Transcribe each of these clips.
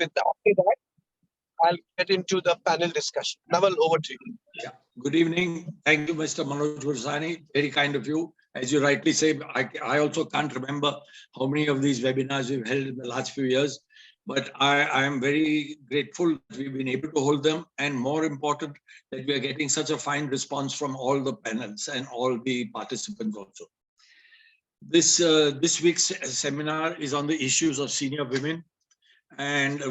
After that, I'll get into the panel discussion. Naval, over to you. Yeah. Good evening. Thank you, Mr. Manoj Gursani. Very kind of you. As you rightly say, I also can't remember how many of these webinars we've held in the last few years, but I am very grateful that we've been able to hold them, and more important, that we are getting such a fine response from all the panels and all the participants also. This week's seminar is on the issues of senior women, and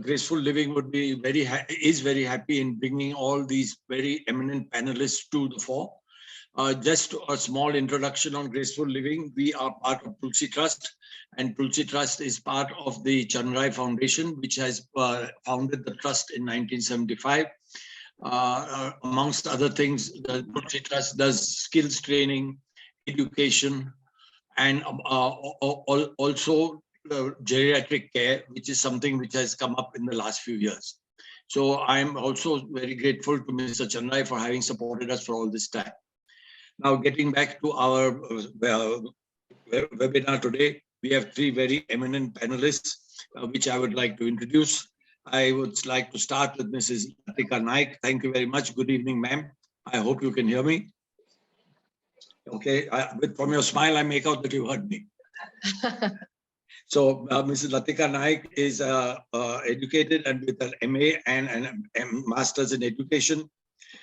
Graceful Living would be is very happy in bringing all these very eminent panelists to the fore. Just a small introduction on Graceful Living. We are part of Tulsi Trust, and Tulsi Trust is part of the Chandrai Foundation, which has founded the trust in 1975. Amongst other things, the Tulsi Trust does skills training, education, and also geriatric care, which is something which has come up in the last few years. So I'm also very grateful to Mr. Chandrai for having supported us for all this time. Now, getting back to our webinar today, we have three very eminent panelists, which I would like to introduce. I would like to start with Mrs. Latika Naik. Thank you very much. Good evening, ma'am. I hope you can hear me. Okay, from your smile, I make out that you heard me. So Mrs. Latika Naik is educated and with an MA and a Master's in Education.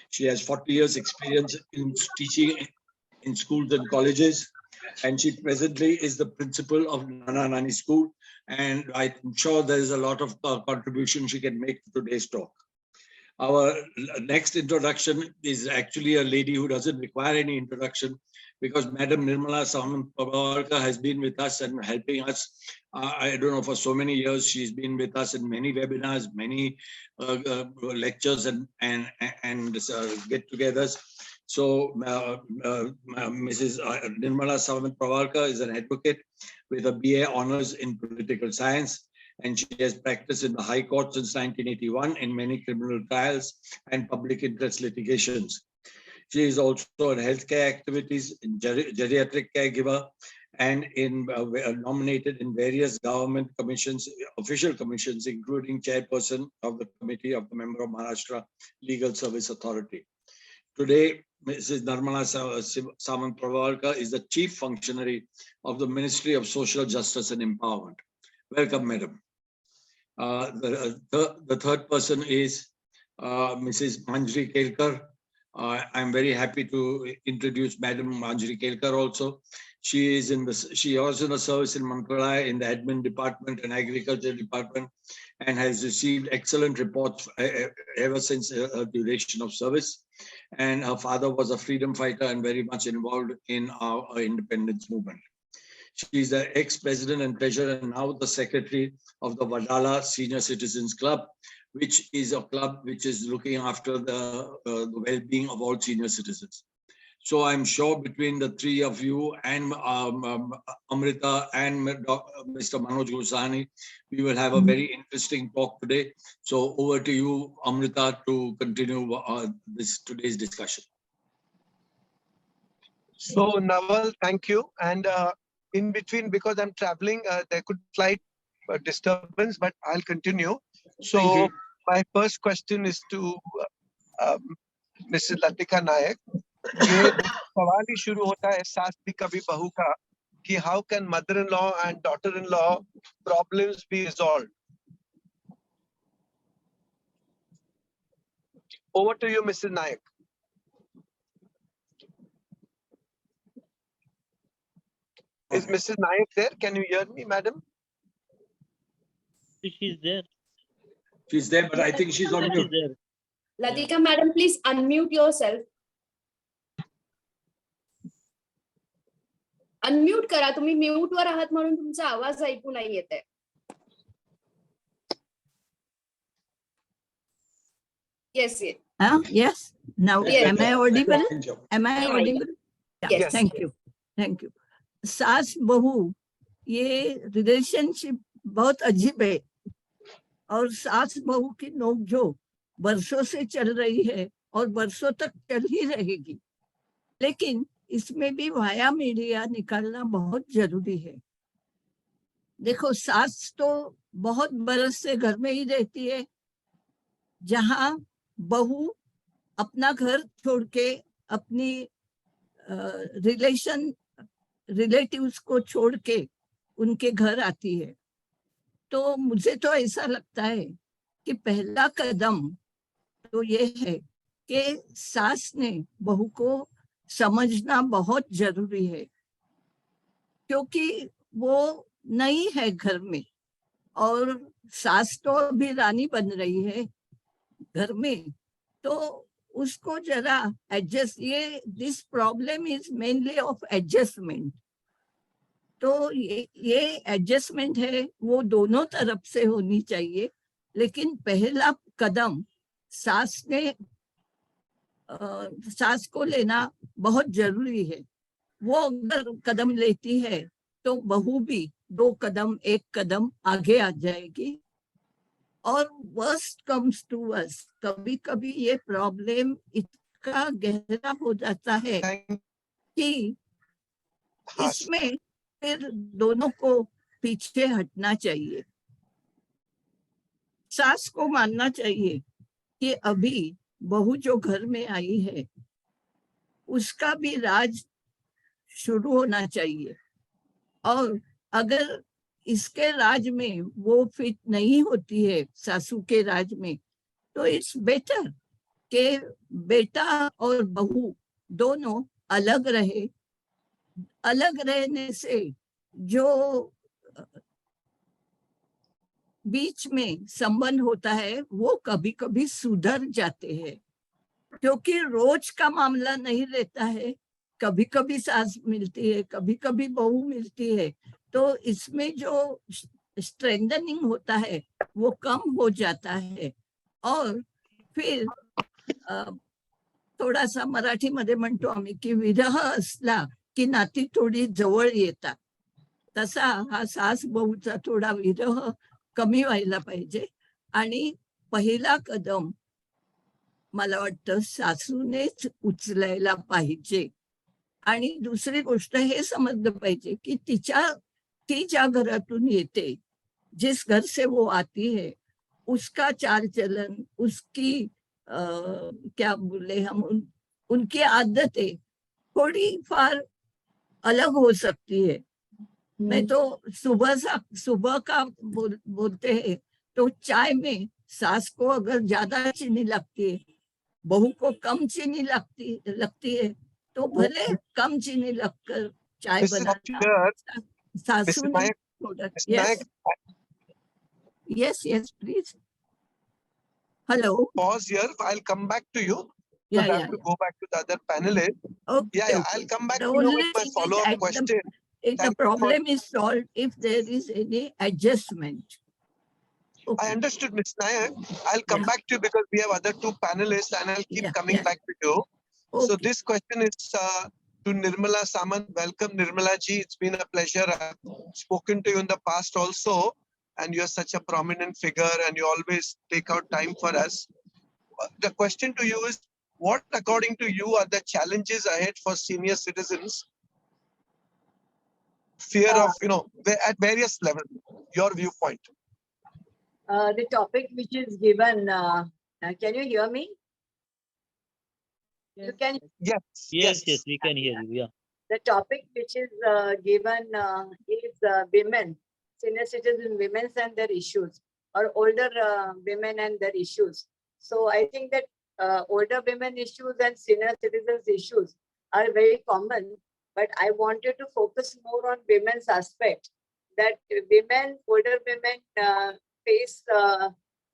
She has 40 years experience in teaching in schools and colleges, and she presently is the principal of Nana Nani School, and I'm sure there is a lot of contribution she can make to today's talk. Our next introduction is actually a lady who doesn't require any introduction, because Madam Nirmala Samant has been with us and helping us. I don't know, for so many years, she's been with us in many webinars, many lectures and get-togethers. So Mrs. Nirmala Samant is an advocate with a BA Honours in Political Science, and she has practiced in the High Court since 1981 in many criminal trials and public interest litigations. She is also in healthcare activities, in geriatric caregiver, and nominated in various government commissions, official commissions, including chairperson of the committee of the member of Maharashtra Legal Service Authority. Today, Mrs. Nirmala Samant is the chief functionary of the Ministry of Social Justice and Empowerment. Welcome, madam. The third person is Mrs. Manjri Kelkar. I'm very happy to introduce Madam Manjri Kelkar also. She was in the service in Mantralaya in the admin department and agriculture department, and has received excellent reports ever since her duration of service. And her father was a freedom fighter and very much involved in our independence movement. She is the ex-president and treasurer and now the secretary of the Vadala Senior Citizens Club, which is a club which is looking after the well-being of all senior citizens. So I'm sure between the three of you and Amrita and Mr. Manoj Gursani, we will have a very interesting talk today. So over to you, Amrita, to continue today's discussion. So Naval, thank you. And in between, because I'm traveling, there could slight disturbance, but I'll continue. So my first question is to Mrs. Latika Naik. ये सवाल ही शुरू होता है सास भी कभी बहू का कि how can mother-in-law and daughter-in-law problems be resolved? Over to you, Mrs. Naik. Is Mrs. Naik there? Can you hear me, madam? She's there. She's there, but I think she's on mute. Latika, madam, please unmute yourself. Unmute करा, तुम्ही mute वर आहात म्हणून तुमचा आवाज ऐकू नाही येत आहे. Yes, yes. Yes. Now, Yes. am I audible? Am I Yeah, audible? Yes. Thank you. Thank you. सास बहू ये रिलेशनशिप बहुत अजीब है और सास बहू की नोकझोंक बरसों से चल रही है और बरसों तक चल ही रहेगी, लेकिन इसमें भी वाया मीडिया निकालना बहुत जरूरी है. देखो, सास तो बहुत बरस से घर में ही रहती है, जहाँ बहू अपना घर छोड़ के अपनी रिलेटिव्स को छोड़ के उनके घर आती है। तो मुझे तो ऐसा लगता है कि पहला कदम तो ये है कि सास ने बहू को समझना बहुत जरूरी है, क्योंकि वो नई है घर में, और सास तो अभी रानी बन रही है घर में, तो उसको जरा एडजस्ट, ये this problem is mainly of adjustment. तो ये एडजस्टमेंट है, वो दोनों तरफ से होनी चाहिए। लेकिन पहला कदम सास ने सास को लेना बहुत जरूरी है। वो अगर कदम लेती है तो बहू भी दो कदम एक कदम आगे आ जाएगी। और वर्स्ट कम्स टू वर्स्ट, कभी कभी ये प्रॉब्लम इतना गहरा हो जाता है Thank- कि हाँ, इसमें फिर दोनों को पीछे हटना चाहिए। सास को मानना चाहिए कि अभी बहू जो घर में आई है उसका भी राज शुरू होना चाहिए, और अगर इसके राज में वो फिट नहीं होती है, सासू के राज में, तो इट्स बेटर कि बेटा और बहू दोनों अलग रहे। अलग रहने से जो बीच में संबंध होता है वो कभी कभी सुधर जाते हैं, क्योंकि रोज का मामला नहीं रहता है। कभी कभी सास मिलती है, कभी कभी बहू मिलती है, तो इसमें जो स्ट्रेंथनिंग होता है वो कम हो जाता है। और फिर थोडासा मराठीमध्ये म्हणतो आम्ही की विरह असला की नाती थोडी जवळ येतात, तसा हा सास बहूचा थोडा विरह कमी व्हायला पाहिजे। आणि पहिला कदम मला वाटतं सासूनेच उचलायला पाहिजे। आणि दुसरी गोष्ट हे समजलं पाहिजे की ती ज्या घरातून येते, जिस घर से वो आती है, उसका चाल चलन, उसकी क्या बोले हम, उनकी आदतें थोड़ी फार अलग हो सकती है। मैं तो सुबह का बोलते हैं तो चाय में सास को अगर ज्यादा चीनी लगती है, बहू को कम चीनी लगती है, तो भले कम चीनी लगकर चाय Mrs. बनाना Here, सासू Mrs. ने Nayak, थोड़ा। Mr. Yes Nayak, yes please. Hello. pause here. I'll come back to you या because I या have to go back to the other panelist. Okay I'll okay. come back the to you with only my thing is follow-up at question. the Thank you for. problem is solved if there is any adjustment. I Okay. understood, Ms. Nayak. I'll come Yeah. back to you because we have other two panelists, and I'll keep coming Yeah. back to you. So Okay. this question is to Nirmala Samant. Welcome, Nirmala ji. It's been a pleasure. I've spoken to you in the past also, and you're such a prominent figure, and you always take out time for us. The question to you is, what, according to you, are the challenges ahead for senior citizens? Fear of, at various levels. Your viewpoint. The topic which is given, can you hear me? You can. Yes. Yes, we can hear you. Yeah. The topic which is given is women, senior citizen women and their issues, or older women and their issues. So I think that older women issues and senior citizens issues are very common, but I wanted to focus more on women's aspect. That women, older women face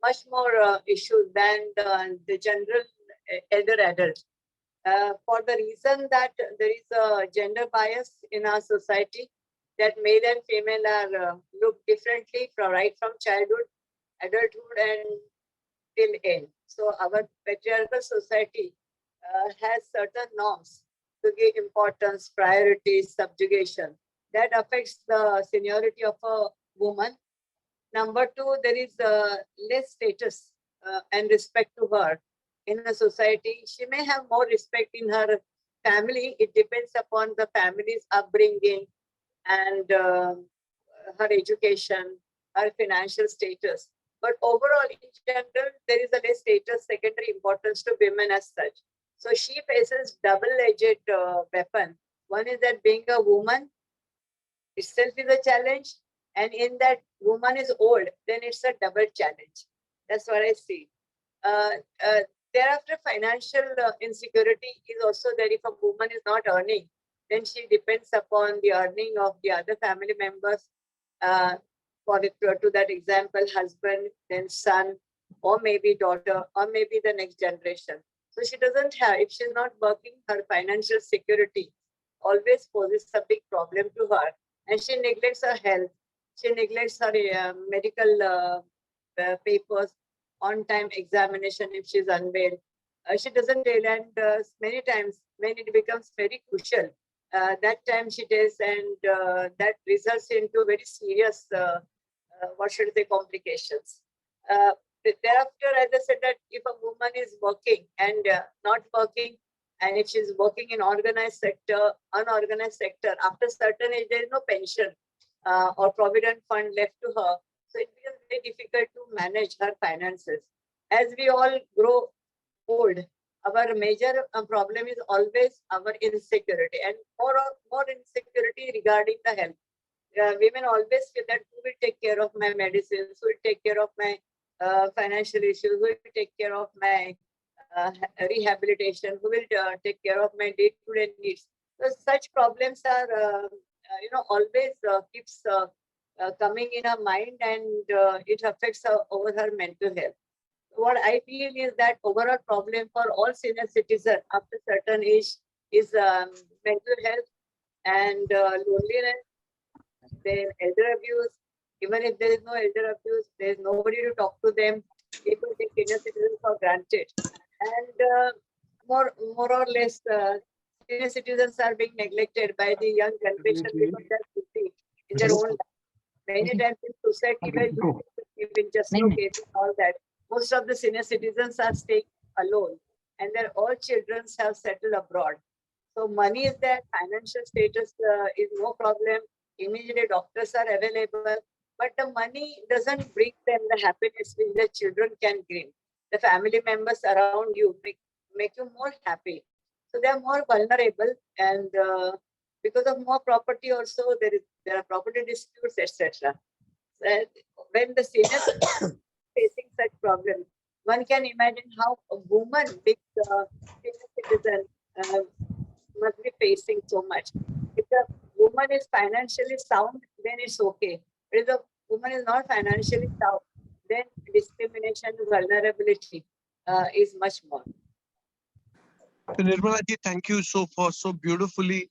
much more issues than the general elder adult. For the reason that there is a gender bias in our society, that male and female are looked differently right from childhood, adulthood, and till end. So our patriarchal society has certain norms to give importance, priorities, subjugation that affects the seniority of a woman. Number two, there is less status and respect to her in a society. She may have more respect in her family. It depends upon the family's upbringing and her education, her financial status. But overall, in general, there is a less status, secondary importance to women as such. So she faces double-edged weapon. One is that being a woman itself is a challenge, and in that woman is old, then it's a double challenge. That's what I see. Uh, uh, Thereafter, financial insecurity is also there. If a woman is not earning, then she depends upon the earning of the other family members. To that example, husband, then son, or maybe daughter, or maybe the next generation. So she doesn't have, if she's not working, her financial security always poses a big problem to her. And she neglects her health. She neglects her medical papers, on-time examination if she's unwell. She doesn't tell, and many times when it becomes very crucial, that time she tells, and that results into very serious, what should I say, complications. Thereafter, as I said, that if a woman is working and not working, and if she's working in organized sector, unorganized sector, after certain age, there is no pension or provident fund left to her. So it becomes very difficult to manage her finances. As we all grow old, our major problem is always our insecurity, and more insecurity regarding the health. Women always feel that who will take care of my medicines, who will take care of my financial issues, who will take care of my rehabilitation, who will take care of my day-to-day needs. So such problems are, always keeps coming in her mind, and it affects her over her mental health. What I feel is that overall problem for all senior citizens after certain age is mental health and loneliness, then elder abuse. Even if there is no elder abuse, there is nobody to talk to them. People take senior citizens for granted. And more or less, senior citizens are being neglected by the young generation because they're busy in their own life. Many times in society where you live in just located all that, most of the senior citizens are staying alone, and their all children have settled abroad. So money is there, financial status is no problem. Immediately doctors are available, but the money doesn't bring them the happiness which the children can bring. The family members around you make you more happy. So they are more vulnerable, and because of more property also, there are property disputes, etc. When the seniors are facing such problems, one can imagine how a woman, big senior citizen, must be facing so much. If the woman is financially sound, then it's okay. But if the woman is not financially sound, then discrimination, vulnerability is much more. So Nirmala ji, thank you for so beautifully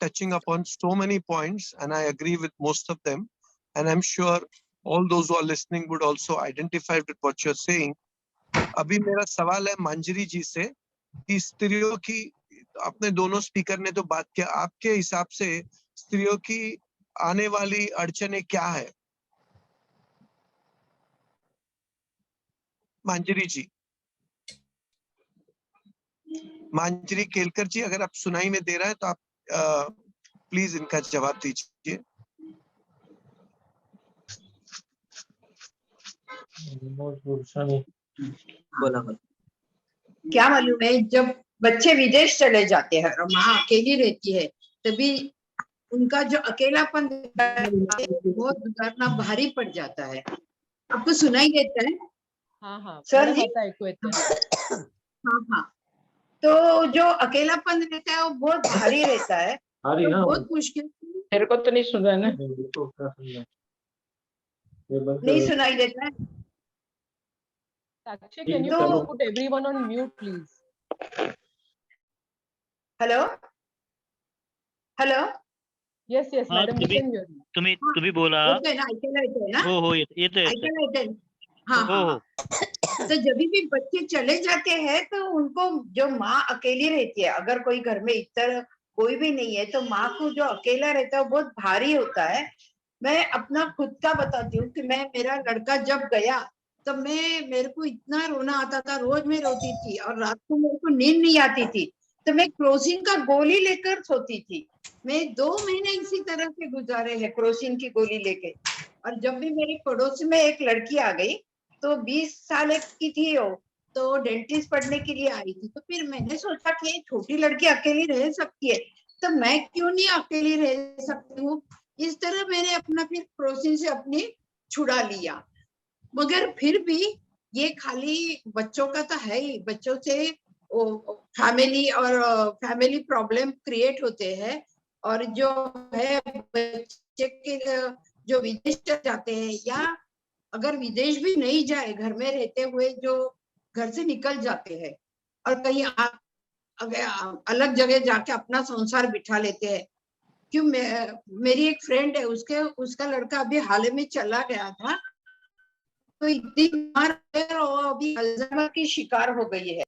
touching upon so many points, and I agree with most of them. And I'm sure all those who are listening would also identify with what you're saying. अभी मेरा सवाल है मंजरी जी से कि स्त्रियों की, अपने दोनों स्पीकर ने तो बात किया, आपके हिसाब से स्त्रियों की आने वाली अड़चनें क्या है? मंजरी जी, मंजरी केलकर जी, अगर आप सुनाई में दे रहा है तो आप प्लीज इनका जवाब दीजिए। बोला क्या मालूम है, जब बच्चे विदेश चले जाते हैं और माँ अकेली रहती है, तभी उनका जो अकेलापन बहुत गुजारना भारी पड़ जाता है। आपको सुनाई देता है? हाँ सर जी? हाँ हाँ, तो जो अकेलापन रहता है वो बहुत भारी रहता है, तो बहुत मुश्किल। तेरे को तो नहीं सुन रहा है ना? नहीं सुनाई देता है। Sakshi, can you put everyone on mute, please? Hello hello, Yes, madam, we can hear you. तुम्ही बोला. होते ना, ऐकायला येते ना? हो येते. ऐकायला येते. हाँ. तो जब भी बच्चे चले जाते हैं तो उनको जो माँ अकेली रहती है, अगर कोई घर में इतर कोई भी नहीं है तो माँ को जो अकेला रहता है वो बहुत भारी होता है। मैं अपना खुद का बताती हूँ कि मेरा लड़का जब गया तो मेरे को इतना रोना आता था, रोज मैं रोती थी और रात को मेरे को नींद नहीं आती थी, तो मैं क्रोसिन का गोली लेकर सोती थी। मैं 2 महीने इसी तरह से गुजारे हैं क्रोसिन की गोली लेके। और जब भी मेरे पड़ोस में एक लड़की आ गई, तो 20 साल की थी वो, तो डेंटिस्ट पढ़ने के लिए आई थी। तो फिर मैंने सोचा कि ये छोटी लड़की अकेली रह सकती है, तो मैं क्यों नहीं अकेली रह सकती हूँ। इस तरह मैंने अपना फिर क्रोसिन से अपनी छुड़ा लिया। मगर फिर भी ये खाली बच्चों का तो है ही, बच्चों से फैमिली और फैमिली प्रॉब्लम क्रिएट होते हैं। और जो है बच्चे के जो विदेश जाते हैं, या अगर विदेश भी नहीं जाए, घर में रहते हुए जो घर से निकल जाते हैं और कहीं अलग जगह जाके अपना संसार बिठा लेते हैं। क्यों, मेरी एक फ्रेंड है, उसका लड़का अभी हाल में चला गया था, तो इतनी बीमार है और अभी अल्जाइमर की शिकार हो गई है।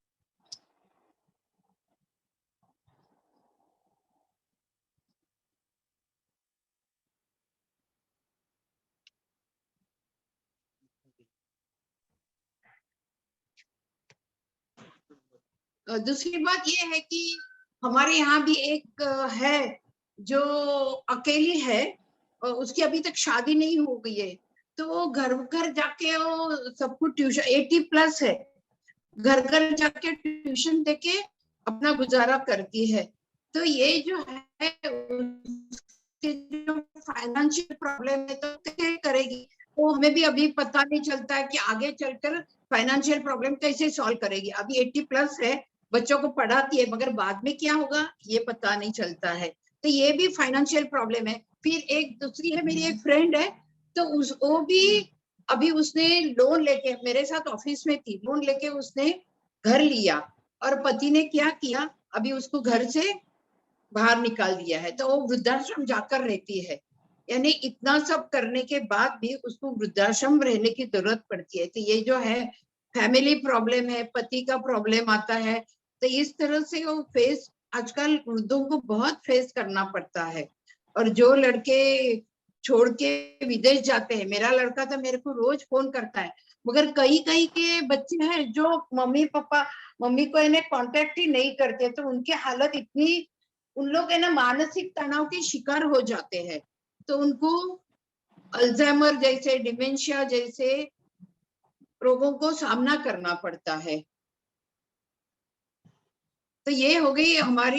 दूसरी बात ये है कि हमारे यहाँ भी एक है जो अकेली है और उसकी अभी तक शादी नहीं हो गई है, तो वो घर घर जाके वो सबको ट्यूशन, 80+ है, घर घर जाके ट्यूशन देके अपना गुजारा करती है। तो ये जो है उसके जो फाइनेंशियल प्रॉब्लम है, तो कैसे करेगी, वो हमें भी अभी पता नहीं चलता है कि आगे चलकर फाइनेंशियल प्रॉब्लम कैसे सॉल्व करेगी। अभी 80+ है, बच्चों को पढ़ाती है, मगर बाद में क्या होगा ये पता नहीं चलता है। तो ये भी फाइनेंशियल प्रॉब्लम है। फिर एक दूसरी है, मेरी एक फ्रेंड है, तो वो भी अभी उसने लोन लेके, मेरे साथ ऑफिस में थी, लोन लेके उसने घर लिया और पति ने क्या किया, अभी उसको घर से बाहर निकाल दिया है, तो वो वृद्धाश्रम जाकर रहती है। यानी इतना सब करने के बाद भी उसको वृद्धाश्रम रहने की जरूरत पड़ती है। तो ये जो है फैमिली प्रॉब्लम है, पति का प्रॉब्लम आता है। तो इस तरह से वो फेस आजकल वृद्धों को बहुत फेस करना पड़ता है। और जो लड़के छोड़ के विदेश जाते हैं, मेरा लड़का तो मेरे को रोज फोन करता है, मगर कई कई के बच्चे हैं जो मम्मी को इन्हें कांटेक्ट ही नहीं करते, तो उनकी हालत इतनी, उन लोग है ना मानसिक तनाव के शिकार हो जाते हैं। तो उनको अल्जाइमर जैसे, डिमेंशिया जैसे रोगों को सामना करना पड़ता है। तो ये हो गई हमारी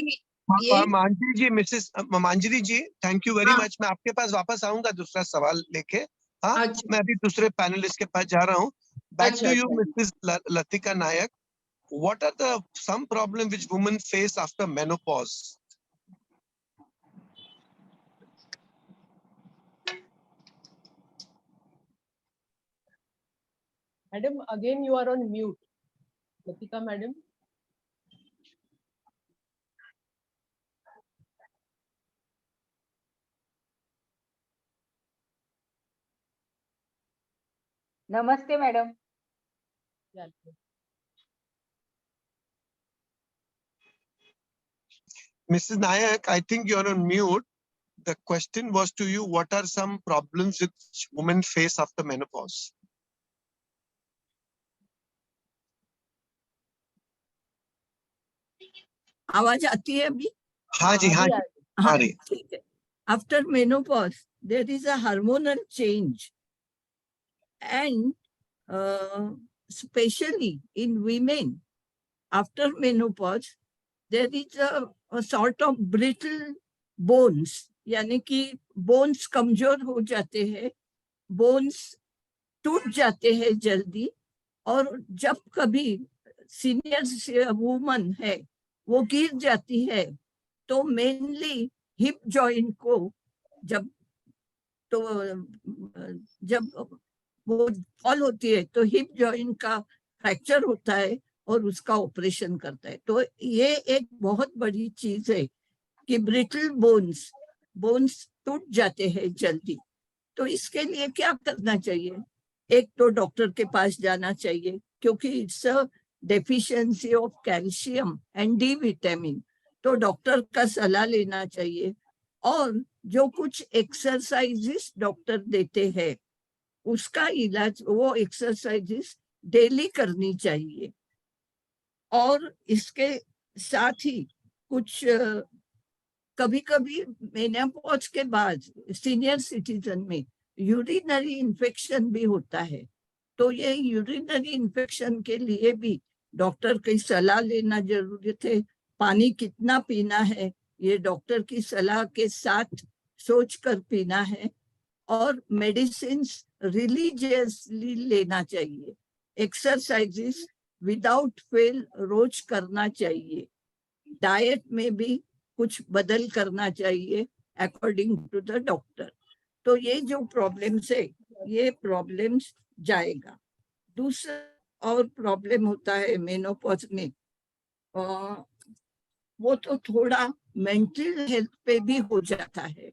ये। मांजरी जी, Mrs Manjari ji, thank you very हाँ, मच। मैं आपके पास वापस आऊंगा दूसरा सवाल लेके। हाँ, अच्छा मैं अभी दूसरे पैनलिस्ट के पास जा रहा हूँ। बैक अच्छा टू यू अच्छा। Mrs Latika Nayak. What are the some problem which women face after menopause? Madam, again you are on mute. Latika madam. नमस्ते madam. Yeah. Mrs. Nayak, I think you're on mute. The question was to you, what are some problems which women face after menopause? आवाज आती है अभी? हाँ जी, हाँ जी, आ रही। ठीक है। After menopause, there is a hormonal change, and especially in women, after menopause, there is a sort of brittle bones, यानी कि bones कमजोर हो जाते हैं, bones टूट जाते हैं जल्दी। और जब कभी सीनियर वुमन है वो गिर जाती है, तो मेनली हिप जॉइंट को जब तो जब वो फॉल होती है तो हिप जॉइंट का फ्रैक्चर होता है और उसका ऑपरेशन करता है। तो ये एक बहुत बड़ी चीज है कि ब्रिटल बोन्स टूट जाते हैं जल्दी। तो इसके लिए क्या करना चाहिए? एक तो डॉक्टर के पास जाना चाहिए, क्योंकि it's a deficiency of calcium and D vitamin, तो डॉक्टर का सलाह लेना चाहिए। और जो कुछ एक्सरसाइजेस डॉक्टर देते हैं उसका इलाज, वो एक्सरसाइजेस डेली करनी चाहिए। और इसके साथ ही कुछ कभी कभी मेनोपॉज के बाद सीनियर सिटीजन में यूरिनरी इन्फेक्शन भी होता है, तो ये यूरिनरी इन्फेक्शन के लिए भी डॉक्टर की सलाह लेना जरूरी है। पानी कितना पीना है ये डॉक्टर की सलाह के साथ सोच कर पीना है, और मेडिसिन रिलीजियसली लेना चाहिए। एक्सरसाइजेस विदाउट फेल रोज करना चाहिए। डाइट में भी कुछ बदल करना चाहिए अकॉर्डिंग टू द डॉक्टर। तो ये जो प्रॉब्लम्स है ये प्रॉब्लम्स जाएगा। दूसरा और प्रॉब्लम होता है मेनोपॉज में, वो तो थोड़ा मेंटल हेल्थ पे भी हो जाता है,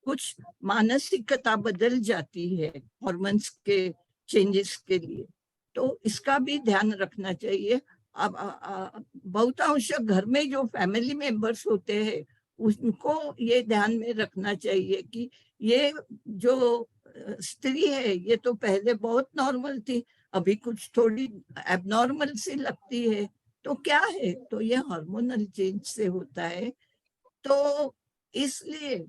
कुछ मानसिकता बदल जाती है हॉर्मोन्स के चेंजेस के लिए, तो इसका भी ध्यान रखना चाहिए। अब बहुतांश घर में जो फैमिली मेंबर्स होते हैं उनको ये ध्यान में रखना चाहिए कि ये जो स्त्री है ये तो पहले बहुत नॉर्मल थी, अभी कुछ थोड़ी एबनॉर्मल सी लगती है, तो क्या है, तो ये हार्मोनल चेंज से होता है। तो इसलिए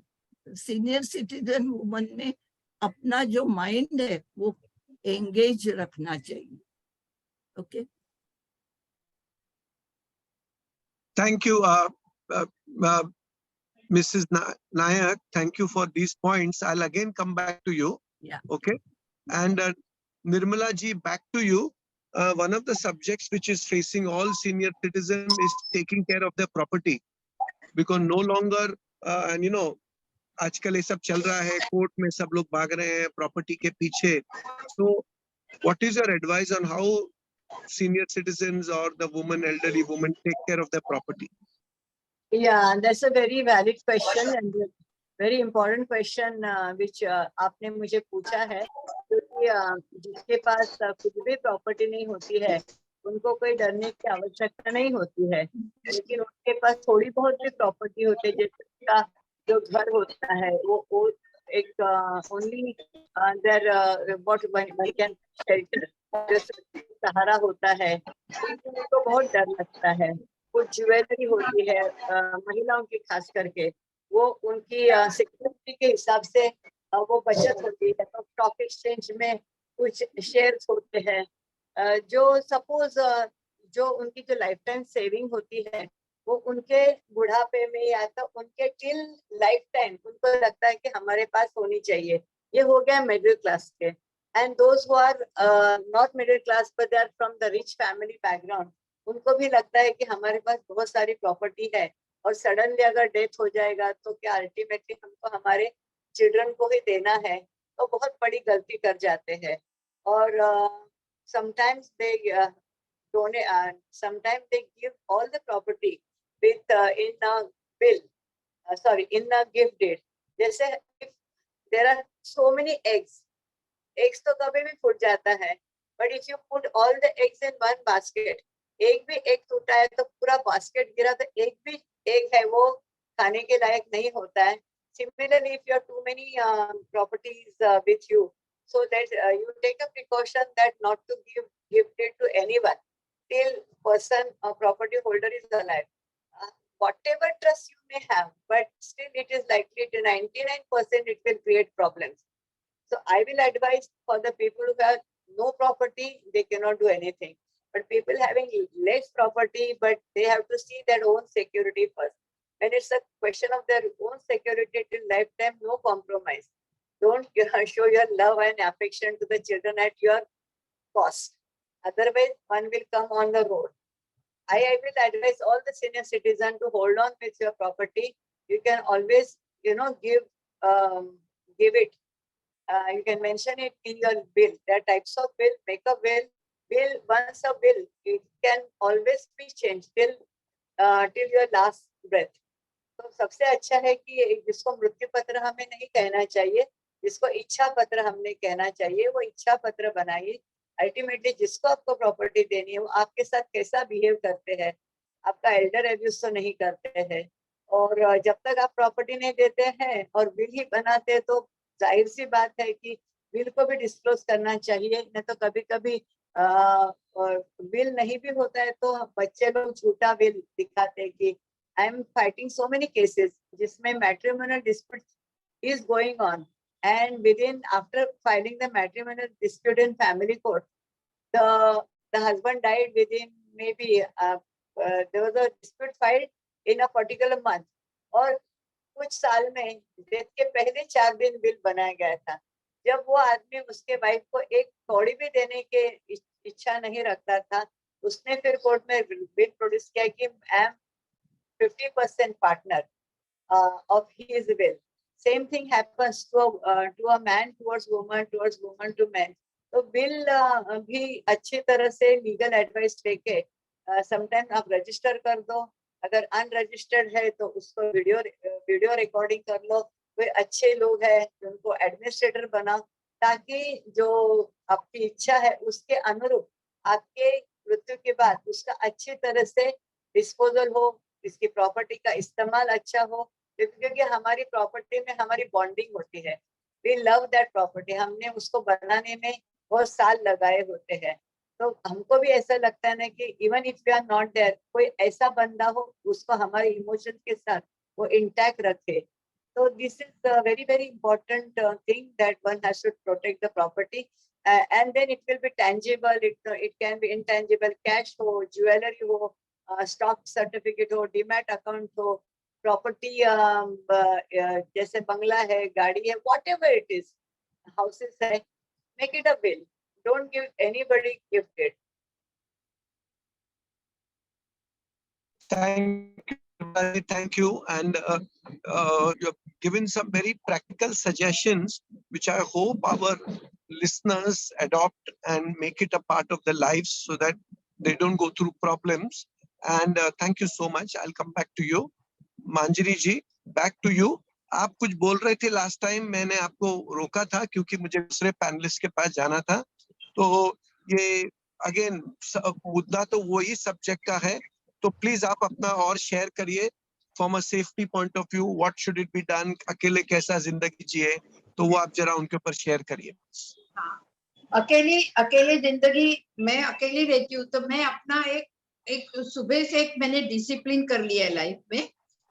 सीनियर सिटीजन वुमन में अपना जो माइंड है वो एंगेज रखना चाहिए। Okay, Thank you, uh, uh, Mrs. Nayak. Thank you for these points. I'll again come back to you. Yeah. Okay. And Nirmala ji, back to you. One of the subjects which is facing all senior citizens is taking care of their property, because no longer, and you know, आजकल ये सब चल रहा है, court में सब लोग भाग रहे हैं प्रॉपर्टी के पीछे. So what is your advice on how senior citizens or the woman, elderly woman, take care of their property? Yeah, that's a very valid question and a very important question which आपने मुझे पूछा है, क्योंकि जिसके पास कुछ भी property नहीं होती है उनको कोई डरने की आवश्यकता नहीं होती है, लेकिन उनके पास थोड़ी बहुत भी प्रॉपर्टी होती है, जैसे उसका जो घर होता है वो एक only there what one can shelter, जो सहारा होता है, उनको बहुत डर लगता है। कुछ ज्वेलरी होती है महिलाओं की खास करके, वो उनकी सिक्योरिटी के हिसाब से वो बचत होती है, तो स्टॉक एक्सचेंज में कुछ शेयर्स होते हैं, जो सपोज जो उनकी जो लाइफ टाइम सेविंग होती है वो उनके बुढ़ापे में या तो उनके टिल लाइफ टाइम उनको लगता है कि हमारे पास होनी चाहिए। ये हो गया मिडिल क्लास के, and those who are not middle class but they are from the rich family background, उनको भी लगता है कि हमारे पास बहुत सारी प्रॉपर्टी है और सडनली अगर डेथ हो जाएगा तो क्या अल्टीमेटली हमको हमारे चिल्ड्रन को ही देना है, तो बहुत बड़ी गलती कर जाते हैं। और sometimes they donate, sometimes they give all the property with in a bill, in a gift deed. जैसे if there are so many eggs तो कभी भी फूट जाता है, but if you put all the eggs in one basket, एक भी egg टूटा है तो पूरा बास्केट गिरा, तो एक भी एग है वो खाने के लायक नहीं होता है। Similarly, if you have too many properties with you, so that you take a precaution that not to give gift it to anyone till person or property holder is alive. Whatever trust you may have, but still it is likely to 99% it will create problems. So I will advise for the people who have no property, they cannot do anything. But people having less property, but they have to see their own security first. When it's a question of their own security till lifetime, no compromise. Don't show your love and affection to the children at your cost. Otherwise, one will come on the road. I will advise all the senior citizens to hold on with your property. You can always, give it. You can mention it in your bill. There are types of bill. Make a will. Once a will, it can always be changed till your last breath. तो सबसे अच्छा है कि जिसको मृत्यु पत्र हमें नहीं कहना चाहिए, जिसको इच्छा पत्र हमने कहना चाहिए, वो इच्छा पत्र बनाइए। अल्टीमेटली जिसको आपको प्रॉपर्टी देनी है वो आपके साथ कैसा बिहेव करते हैं, आपका एल्डर एब्यूज तो नहीं करते हैं, और जब तक आप प्रॉपर्टी नहीं देते हैं और बिल ही बनाते हैं तो जाहिर सी बात है कि बिल को भी डिस्क्लोज करना चाहिए। नहीं तो कभी कभी बिल नहीं भी होता है तो बच्चे लोग झूठा बिल दिखाते हैं कि I am fighting so many cases जिसमें matrimonial dispute is going on, and within after filing the matrimonial dispute in family court, the husband died within maybe there was a dispute filed in a particular month, और कुछ साल में death के पहले 4 दिन bill बनाया गया था। जब वो आदमी उसके वाइफ को एक कौड़ी भी देने के इच्छा नहीं रखता था, उसने फिर कोर्ट में बिल प्रोड्यूस किया कि I M 50% partner of his will. Same thing happens to a man towards woman to man. तो बिल भी अच्छी तरह से लीगल एडवाइस लेके समटाइम आप रजिस्टर कर दो, अगर अनरजिस्टर्ड है तो उसको वीडियो रिकॉर्डिंग कर लो, कोई अच्छे लोग हैं उनको एडमिनिस्ट्रेटर बनाओ, ताकि जो आपकी इच्छा है उसके अनुरूप आपके मृत्यु के बाद उसका अच्छी तरह से डिस्पोजल हो, इसकी प्रॉपर्टी का इस्तेमाल अच्छा हो, क्योंकि हमारी प्रॉपर्टी में हमारी बॉन्डिंग होती है। वी लव दैट प्रॉपर्टी, हमने उसको बनाने में बहुत साल लगाए होते हैं। तो हमको भी ऐसा लगता है ना कि even if you are not there, कोई ऐसा बंदा हो उसको हमारे इमोशंस के साथ वो इंटैक्ट रखे। तो this is a very very important thing that one has to protect the property, and then it will be tangible, it can be intangible, cash हो, ज्वेलरी हो, स्टॉक सर्टिफिकेट हो, डीमैट अकाउंट हो, property जैसे बंगला है, गाड़ी है, whatever it is, houses है, make it a will. Don't give anybody gifted. Thank you, and you've given some very practical suggestions, which I hope our listeners adopt and make it a part of their lives so that they don't go through problems. And thank you so much. I'll come back to you. Manjari ji, back to you. आप कुछ बोल रहे थे last time, मैंने आपको रोका था क्योंकि मुझे दूसरे पैनलिस्ट के पास जाना था। तो ये अगेन मुद्दा तो वही सब्जेक्ट का है, तो प्लीज आप अपना और शेयर करिए from a safety point of view, what should it be done, अकेले कैसा जिंदगी जिए, तो वो आप जरा उनके ऊपर शेयर करिए। हाँ, अकेले जिंदगी, मैं अकेली रहती हूँ, तो मैं अपना एक सुबह से एक मैंने डिसिप्लिन कर लिया है लाइफ में।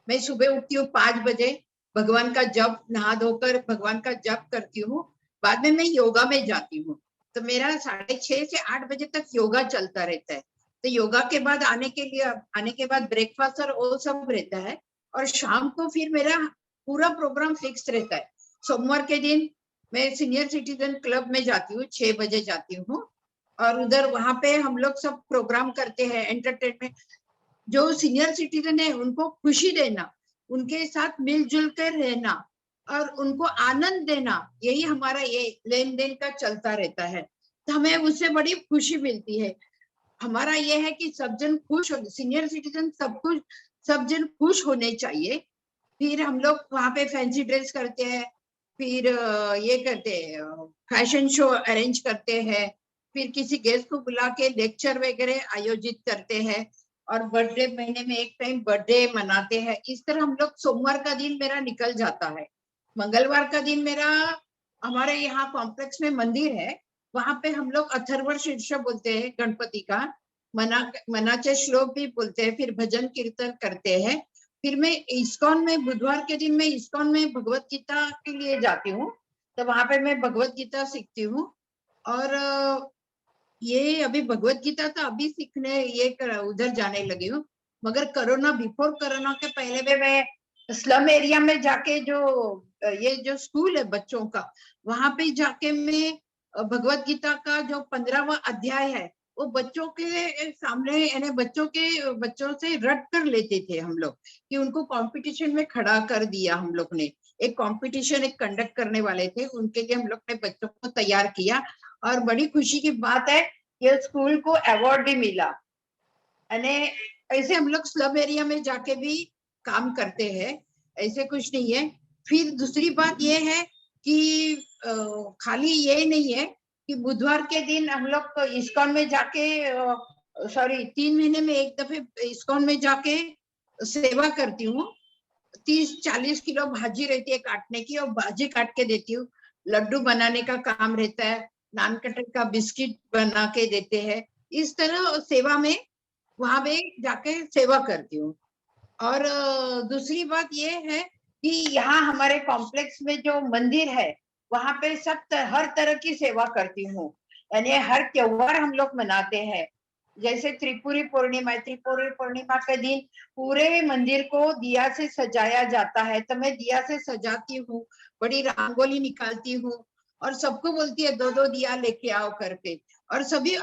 मैं सुबह उठती हूँ 5 बजे, भगवान का जप, नहा धोकर भगवान का जप करती हूँ, बाद में मैं योगा में जाती हूँ। तो मेरा 6:30 से 8 बजे तक योगा चलता रहता है। तो योगा के बाद आने के बाद ब्रेकफास्ट और वो सब रहता है, और शाम को फिर मेरा पूरा प्रोग्राम फिक्स रहता है। सोमवार के दिन मैं सीनियर सिटीजन क्लब में जाती हूँ, 6 बजे जाती हूँ, और उधर वहां पे हम लोग सब प्रोग्राम करते हैं, एंटरटेनमेंट। जो सीनियर सिटीजन है उनको खुशी देना, उनके साथ मिलजुल कर रहना और उनको आनंद देना, यही हमारा ये लेन देन का चलता रहता है। तो हमें उससे बड़ी खुशी मिलती है। हमारा ये है कि सब जन खुश हो, सीनियर सिटीजन सब जन खुश होने चाहिए। फिर हम लोग वहां पे फैंसी ड्रेस करते हैं, फिर ये करते हैं, फैशन शो अरेंज करते हैं, फिर किसी गेस्ट को बुला के लेक्चर वगैरह आयोजित करते हैं, और बर्थडे महीने में एक टाइम बर्थडे मनाते हैं। इस तरह हम लोग, सोमवार का दिन मेरा निकल जाता है। मंगलवार का दिन मेरा, हमारे यहाँ कॉम्प्लेक्स में मंदिर है, वहां पे हम लोग अथर्व शीर्ष बोलते हैं गणपति का, मनाचे श्लोक भी बोलते हैं, फिर भजन कीर्तन करते हैं। फिर मैं इस्कॉन में, बुधवार के दिन मैं इस्कॉन में भगवत गीता के लिए जाती हूँ, तो वहां पे मैं भगवत गीता सीखती हूँ। और ये अभी भगवत गीता तो अभी सीखने उधर जाने लगी हूँ, मगर बिफोर कोरोना के पहले भी मैं स्लम एरिया में जाके जो स्कूल है बच्चों का, वहां पे जाके मैं भगवत गीता का जो 15वां अध्याय है वो बच्चों के सामने, यानी बच्चों से रट कर लेते थे हम लोग, कि उनको कंपटीशन में खड़ा कर दिया। हम लोग ने एक कंपटीशन कंडक्ट करने वाले थे, उनके लिए हम लोग ने बच्चों को तैयार किया, और बड़ी खुशी की बात है कि स्कूल को अवार्ड भी मिला। ऐसे हम लोग स्लम एरिया में जाके भी काम करते हैं, ऐसे कुछ नहीं है। फिर दूसरी बात ये है कि खाली ये नहीं है कि बुधवार के दिन हम लोग इस्कॉन में जाके, 3 महीने में एक दफे इस्कॉन में जाके सेवा करती हूँ। 30-40 किलो भाजी रहती है काटने की, और भाजी काट के देती हूँ। लड्डू बनाने का काम रहता है, नान कटर का बिस्किट बना के देते हैं। इस तरह सेवा में वहां पे जाके सेवा करती हूँ। और दूसरी बात ये है कि यहाँ हमारे कॉम्प्लेक्स में जो मंदिर है वहां पे हर तरह की सेवा करती हूँ, यानी हर त्योहार हम लोग मनाते हैं। जैसे त्रिपुरी पूर्णिमा है, त्रिपुरी पूर्णिमा के दिन पूरे मंदिर को दिया से सजाया जाता है, तो मैं दिया से सजाती हूँ, बड़ी रंगोली निकालती हूँ और सबको बोलती है 2-2 दिया लेके आओ करके। और सभी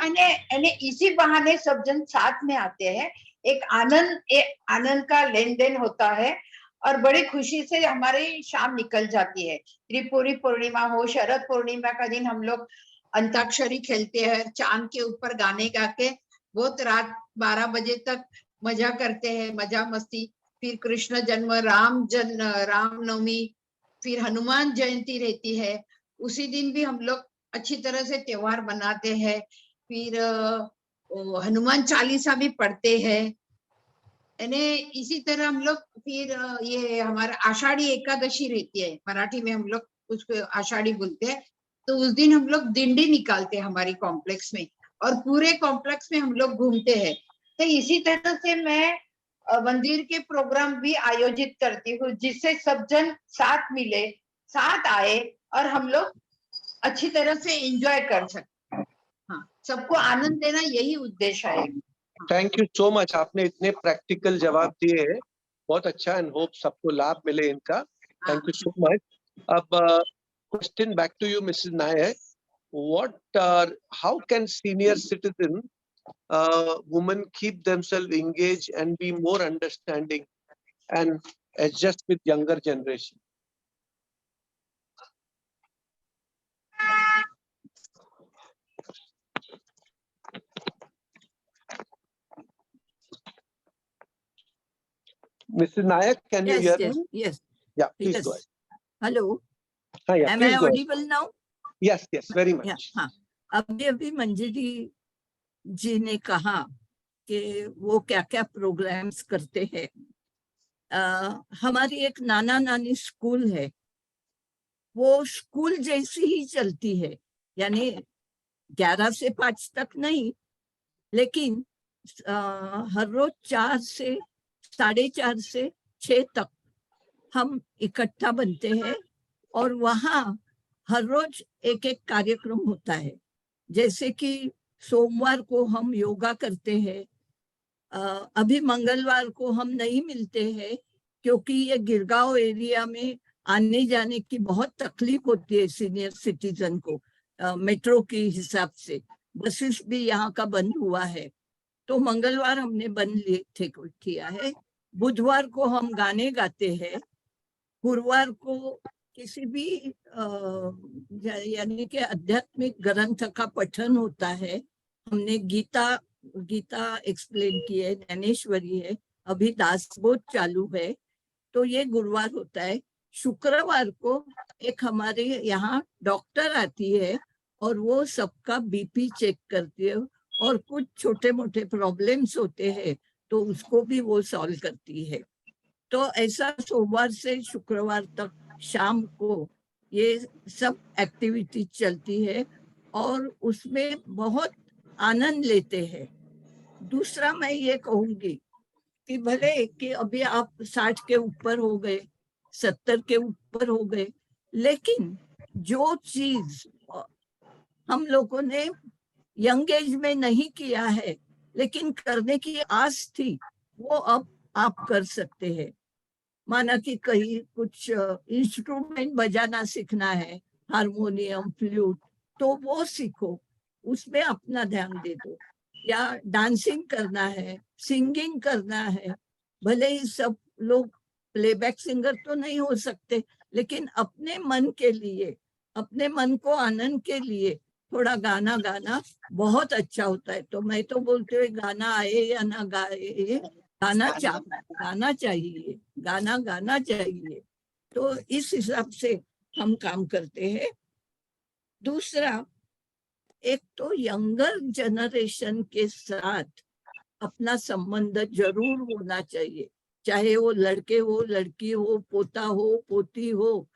इसी बहाने सब जन साथ में आते हैं, एक आनंद का लेन देन होता है और बड़ी खुशी से हमारी शाम निकल जाती है। त्रिपुरी पूर्णिमा हो, शरद पूर्णिमा का दिन हम लोग अंताक्षरी खेलते हैं, चांद के ऊपर गाने गा के बहुत रात 12 बजे तक मजा करते हैं, मजा मस्ती। फिर कृष्ण जन्म, रामनवमी, फिर हनुमान जयंती रहती है, उसी दिन भी हम लोग अच्छी तरह से त्योहार मनाते हैं। फिर हनुमान चालीसा भी पढ़ते हैं, यानी इसी तरह हम लोग। फिर ये हमारा आषाढ़ी एकादशी रहती है, मराठी में हम लोग उसको आषाढ़ी बोलते हैं, तो उस दिन हम लोग दिंडी निकालते हैं हमारी कॉम्प्लेक्स में और पूरे कॉम्प्लेक्स में हम लोग घूमते हैं। तो इसी तरह से मैं मंदिर के प्रोग्राम भी आयोजित करती हूँ, जिससे सब जन साथ मिले, साथ आए और हम लोग अच्छी तरह से एंजॉय कर सके। हाँ, सबको आनंद देना यही उद्देश्य है। थैंक यू सो मच, आपने इतने प्रैक्टिकल जवाब दिए हैं, बहुत अच्छा, एंड होप सबको लाभ मिले इनका। Thank you so much. अब question back to you Mrs Nair, how can senior citizen women keep themselves engaged and be more understanding and adjust with younger generation? Mrs. Nayak, can you hear me? Yes. Yeah, please go ahead. Hello. Yeah, Am I please go ahead. audible now? Yes, very much. हाँ, अभी मंजरी जी ने कहा कि वो क्या क्या programmes करते हैं। हमारी एक नाना नानी स्कूल है, वो स्कूल जैसी ही चलती है, यानी 11 से 5 तक नहीं, लेकिन हर रोज 4 से 4:30 से 6 तक हम इकट्ठा बनते हैं और वहाँ हर रोज एक एक कार्यक्रम होता है। जैसे कि सोमवार को हम योगा करते हैं, अभी मंगलवार को हम नहीं मिलते हैं क्योंकि ये गिरगांव एरिया में आने जाने की बहुत तकलीफ होती है सीनियर सिटीजन को, मेट्रो के हिसाब से बसेस भी यहाँ का बंद हुआ है, तो मंगलवार हमने बंद किया है। बुधवार को हम गाने गाते हैं, गुरुवार को किसी भी यानी कि आध्यात्मिक ग्रंथ का पठन होता है। हमने गीता एक्सप्लेन की है, ज्ञानेश्वरी है, अभी दासबोध चालू है, तो ये गुरुवार होता है। शुक्रवार को एक हमारे यहाँ डॉक्टर आती है और वो सबका बीपी चेक करती है और कुछ छोटे मोटे प्रॉब्लम्स होते हैं तो उसको भी वो सॉल्व करती है। तो ऐसा सोमवार से शुक्रवार तक शाम को ये सब एक्टिविटी चलती है और उसमें बहुत आनंद लेते हैं। दूसरा मैं ये कहूंगी कि भले कि अभी आप 60 के ऊपर हो गए, 70 के ऊपर हो गए, लेकिन जो चीज हम लोगों ने यंग एज में नहीं किया है लेकिन करने की आस थी, वो अब आप कर सकते हैं। माना कि कहीं कुछ इंस्ट्रूमेंट बजाना सीखना है, हारमोनियम, फ्लूट, तो वो सीखो, उसमें अपना ध्यान दे दो। या डांसिंग करना है, सिंगिंग करना है, भले ही सब लोग प्लेबैक सिंगर तो नहीं हो सकते, लेकिन अपने मन के लिए, अपने मन को आनंद के लिए थोड़ा गाना गाना बहुत अच्छा होता है। तो मैं तो बोलती हूँ गाना आए या ना गाए, गाना चाहिए, गाना चाहिए। तो इस हिसाब से हम काम करते हैं। दूसरा, एक तो यंगर जनरेशन के साथ अपना संबंध जरूर होना चाहिए, चाहे वो लड़के हो, लड़की हो, पोता हो, पोती हो,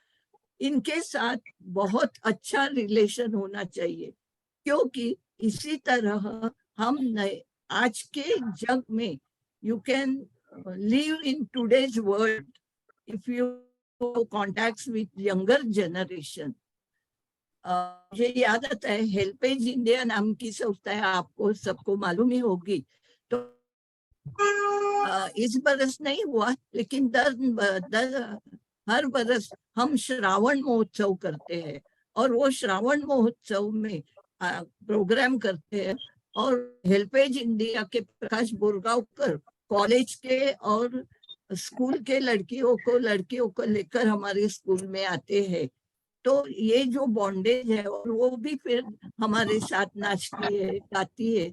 इनके साथ बहुत अच्छा रिलेशन होना चाहिए, क्योंकि इसी तरह हम आज के जग में you can live in today's world, if you contacts with younger generation, मुझे याद आता है हेल्पेज इंडिया नाम की संस्था है, आपको सबको मालूम ही होगी। तो इस बरस नहीं हुआ, लेकिन हर बरस हम श्रावण महोत्सव करते हैं, और वो श्रावण महोत्सव में प्रोग्राम करते हैं। और हेल्पेज इंडिया के प्रकाश बोरगांवकर कॉलेज के और स्कूल के लड़कियों को लेकर हमारे स्कूल में आते हैं। तो ये जो बॉन्डेज है, और वो भी फिर हमारे साथ नाचती है, गाती है,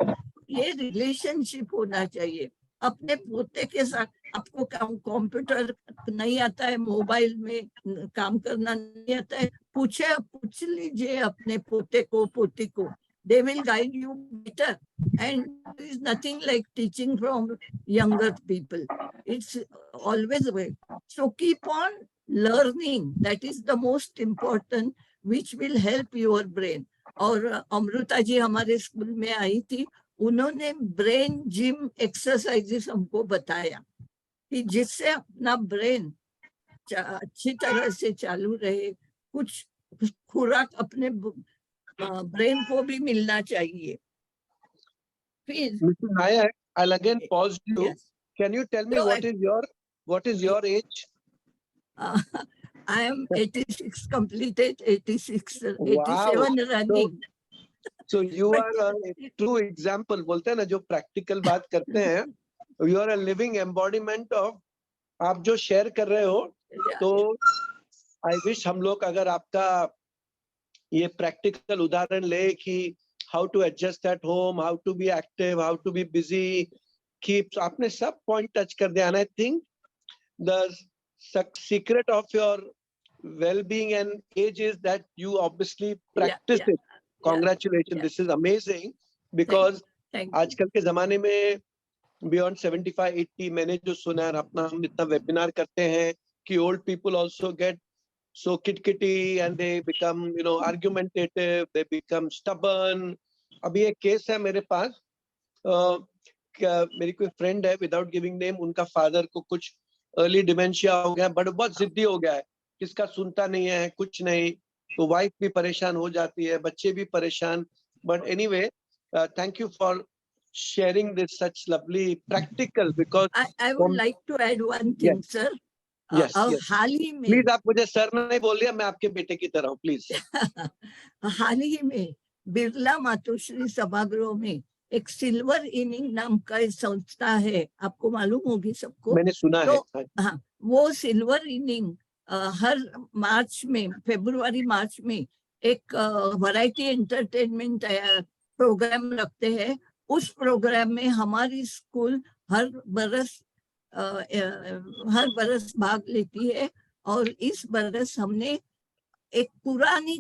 ये रिलेशनशिप होना चाहिए। अपने पोते के साथ, आपको कंप्यूटर नहीं आता है, मोबाइल में काम करना नहीं आता है, पूछ लीजिए अपने पोते को, पोती को, they will guide you better, and there is nothing like teaching from younger people. It's always a way. So keep on learning, that is the most important, which will help your brain. और अमृता जी हमारे school में आई थी, उन्होंने brain gym exercises हमको बताया कि जिससे अपना ब्रेन अच्छी तरह से चालू रहे। कुछ खुराक अपने ब्रेन को भी मिलना चाहिए। फिर Mrs. Nayak, I'll again pause you. Yes. Can you tell me No, what is your age? I am 86 completed, 86, Wow. 87 running. So you But- are a true example. बोलते हैं ना, जो practical बात करते हैं, you are a living embodiment of आप जो share कर रहे हो। तो I wish हम लोग अगर आपका ये practical उदाहरण ले कि how to adjust at home, how to be active, how to be busy, keep, आपने सब point touch कर दिया। And I think the secret of your well-being and age is that you obviously practice yeah. it. Congratulations, yeah. this is amazing, because Thank you. आजकल के जमाने में beyond 75, 80, मैंने जो सुना है, अपना हम इतना वेबिनार करते हैं कि old people also get so kitty and they become, you know, argumentative, they become stubborn. अभी एक केस है मेरे पास, मेरी कोई फ्रेंड है, विदाउट गिविंग नेम, उनका फादर को कुछ अर्ली डिमेंशिया हो गया, बट बहुत जिद्दी हो गया है, किसका सुनता नहीं है, कुछ नहीं। तो वाइफ भी परेशान हो जाती है, बच्चे भी परेशान। But anyway, thank you for sharing this such lovely practical, because I would like to add one thing, sir. yes, yes. हाल ही में प्लीज आप मुझे सर नहीं बोलिए, मैं आपके बेटे की तरह हूँ, प्लीज। हाल ही में बिरला मातोश्री सभागृह में एक सिल्वर इनिंग नाम का एक संस्था है, आपको मालूम होगी सबको। मैंने सुना तो है। हाँ, वो सिल्वर इनिंग हर मार्च में, फरवरी मार्च में एक वैरायटी एंटरटेनमेंट प्रोग्राम रखते हैं। उस प्रोग्राम में हमारी स्कूल हर बरस भाग लेती है। और इस बरस हमने एक पुरानी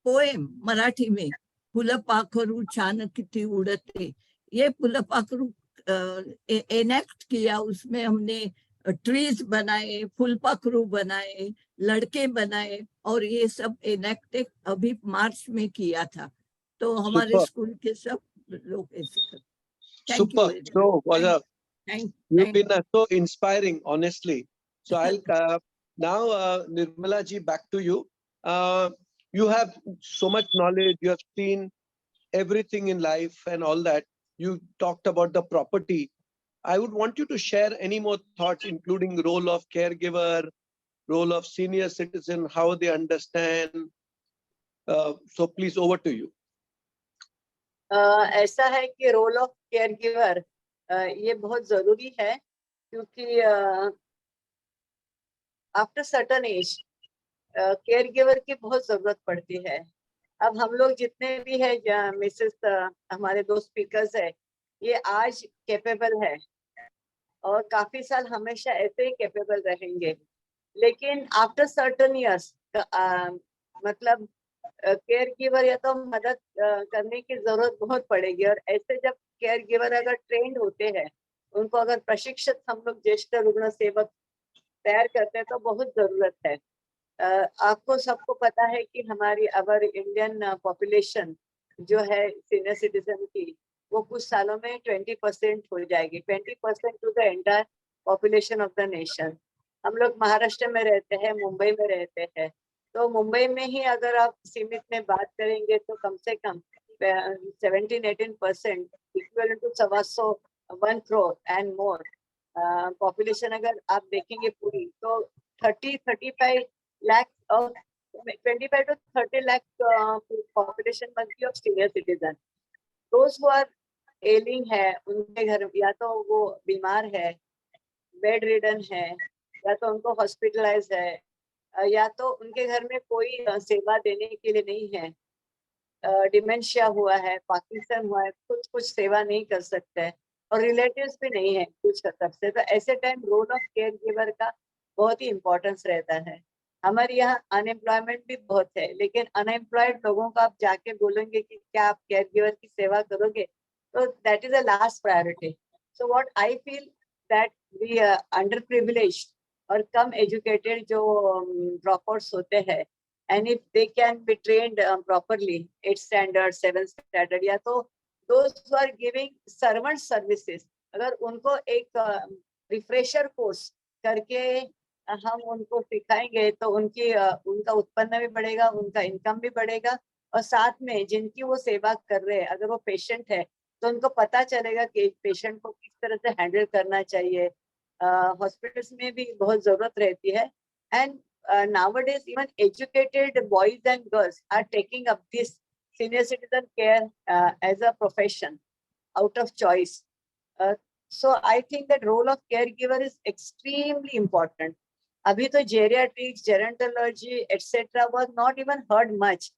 पोएम मराठी में, फुलपाखरू छान किती उड़ते, ये फुलपाखरू एनेक्ट किया। उसमें हमने ट्रीज बनाए, फुलपाखरू बनाए, लड़के बनाए, और ये सब एनेक्ट अभी मार्च में किया था। तो हमारे Super. स्कूल के सब लोग ऐसे करते। Thank Super. you. So was a you've Thank been so inspiring, honestly. So I'll now Nirmala ji, back to you. You have so much knowledge. You have seen everything in life and all that. You talked about the property. I would want you to share any more thoughts, including the role of caregiver, role of senior citizen, how they understand. So please, over to you. ऐसा है कि role of care giver ये बहुत जरूरी है, क्योंकि after certain age care giver की बहुत जरूरत पड़ती है। अब हम लोग जितने भी है, मिसेस हमारे दो स्पीकर्स है, ये आज कैपेबल है और काफी साल हमेशा ऐसे ही कैपेबल रहेंगे, लेकिन आफ्टर सर्टन ईयर्स मतलब केयर गिवर या तो मदद करने की जरूरत बहुत पड़ेगी। और ऐसे जब केयर गिवर अगर ट्रेंड होते हैं, उनको अगर प्रशिक्षित हम लोग ज्येष्ठ रुग्ण सेवक तैयार करते हैं, तो बहुत जरूरत है। आपको सबको पता है कि हमारी अवर इंडियन पॉपुलेशन जो है सीनियर सिटीजन की, वो कुछ सालों में 20% हो जाएगी, 20% to the entire population of the nation. हम लोग महाराष्ट्र में रहते हैं, मुंबई में रहते हैं, तो मुंबई में ही अगर आप सीमित में बात करेंगे तो कम से कम 17-18% equal to 1 crore and more population अगर आप देखेंगे पूरी, तो 30-35 लाख और 25 to 30 lakh population must be of senior citizen. Those who are ailing है, उनके घर या तो वो बीमार है, बेड रिडन है, या तो उनको हॉस्पिटलाइज है, या तो उनके घर में कोई सेवा देने के लिए नहीं है, डिमेंशिया हुआ है, पार्किंसन हुआ है, कुछ सेवा नहीं कर सकते हैं और रिलेटिव्स भी नहीं है कुछ कर सकते, तो ऐसे time role of care giver का बहुत ही इम्पोर्टेंस रहता है। हमारे यहाँ अनएम्प्लॉयमेंट भी बहुत है, लेकिन अनएम्प्लॉयड लोगों को आप जाके बोलेंगे कि क्या आप केयर गिवर की सेवा करोगे, तो that is the last priority. So what I feel that we underprivileged और कम एजुकेटेड जो ड्रॉपआउट्स होते हैं, and if they can be trained properly, 8th standard, 7th standard, या तो those who are giving servant services, अगर उनको एक रिफ्रेशर कोर्स करके हम उनको सिखाएंगे तो उनका उत्पन्न भी बढ़ेगा, उनका इनकम भी बढ़ेगा, और साथ में जिनकी वो सेवा कर रहे हैं, अगर वो पेशेंट है तो उनको पता चलेगा कि पेशेंट को किस तरह से हैंडल करना चाहिए। हॉस्पिटल्स में भी बहुत जरूरत रहती है, and nowadays even educated boys and girls are taking up this senior citizen care as a profession out of choice. So I think that role of caregiver is extremely important. Abhi to geriatrics, gerontology, etc. was not even heard much,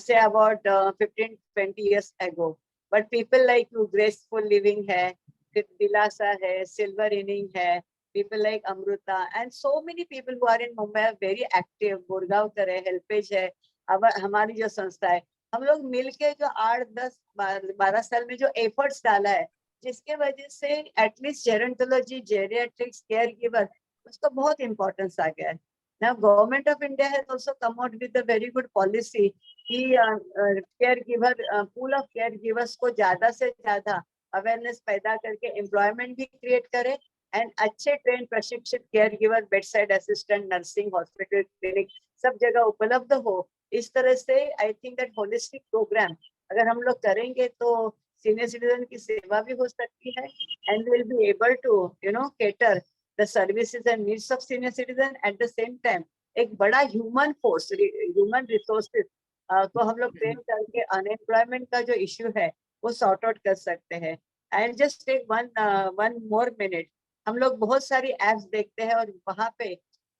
say about 15-20 years ago. But people like you, Graceful Living hai, Dilasa hai, Silver Inning hai, people like Amruta, and so many people who are in Mumbai are very active. Gurgaon है, HelpAge है, अब हमारी जो संस्था है, हम लोग मिलके जो 8-10-12 साल में जो एफर्ट्स डाला है, जिसके वजह से at least gerontology, geriatrics, care giver, उसको बहुत इम्पोर्टेंस आ गया है। Now government of India has also come out with a very good policy कि caregiver pool of caregivers को ज्यादा से ज्यादा अवेयरनेस पैदा करके एम्प्लॉयमेंट भी क्रिएट करे, एंड अच्छे ट्रेन प्रशिक्षित care giver, bed side assistant, nursing, hospital, clinic सब जगह उपलब्ध हो। इस तरह से I think that holistic program अगर हम लोग करेंगे तो सीनियर सिटीजन की सेवा भी हो सकती है, and will be able to cater the services and needs of senior citizen. At the same time एक बड़ा ह्यूमन फोर्स, ह्यूमन रिसोर्सेज को हम लोग ट्रेन करके अनएम्प्लॉयमेंट का जो इश्यू है वो सॉर्ट आउट कर सकते हैं। I just take one more minute. हम लोग बहुत सारी एप्स देखते हैं और वहाँ पे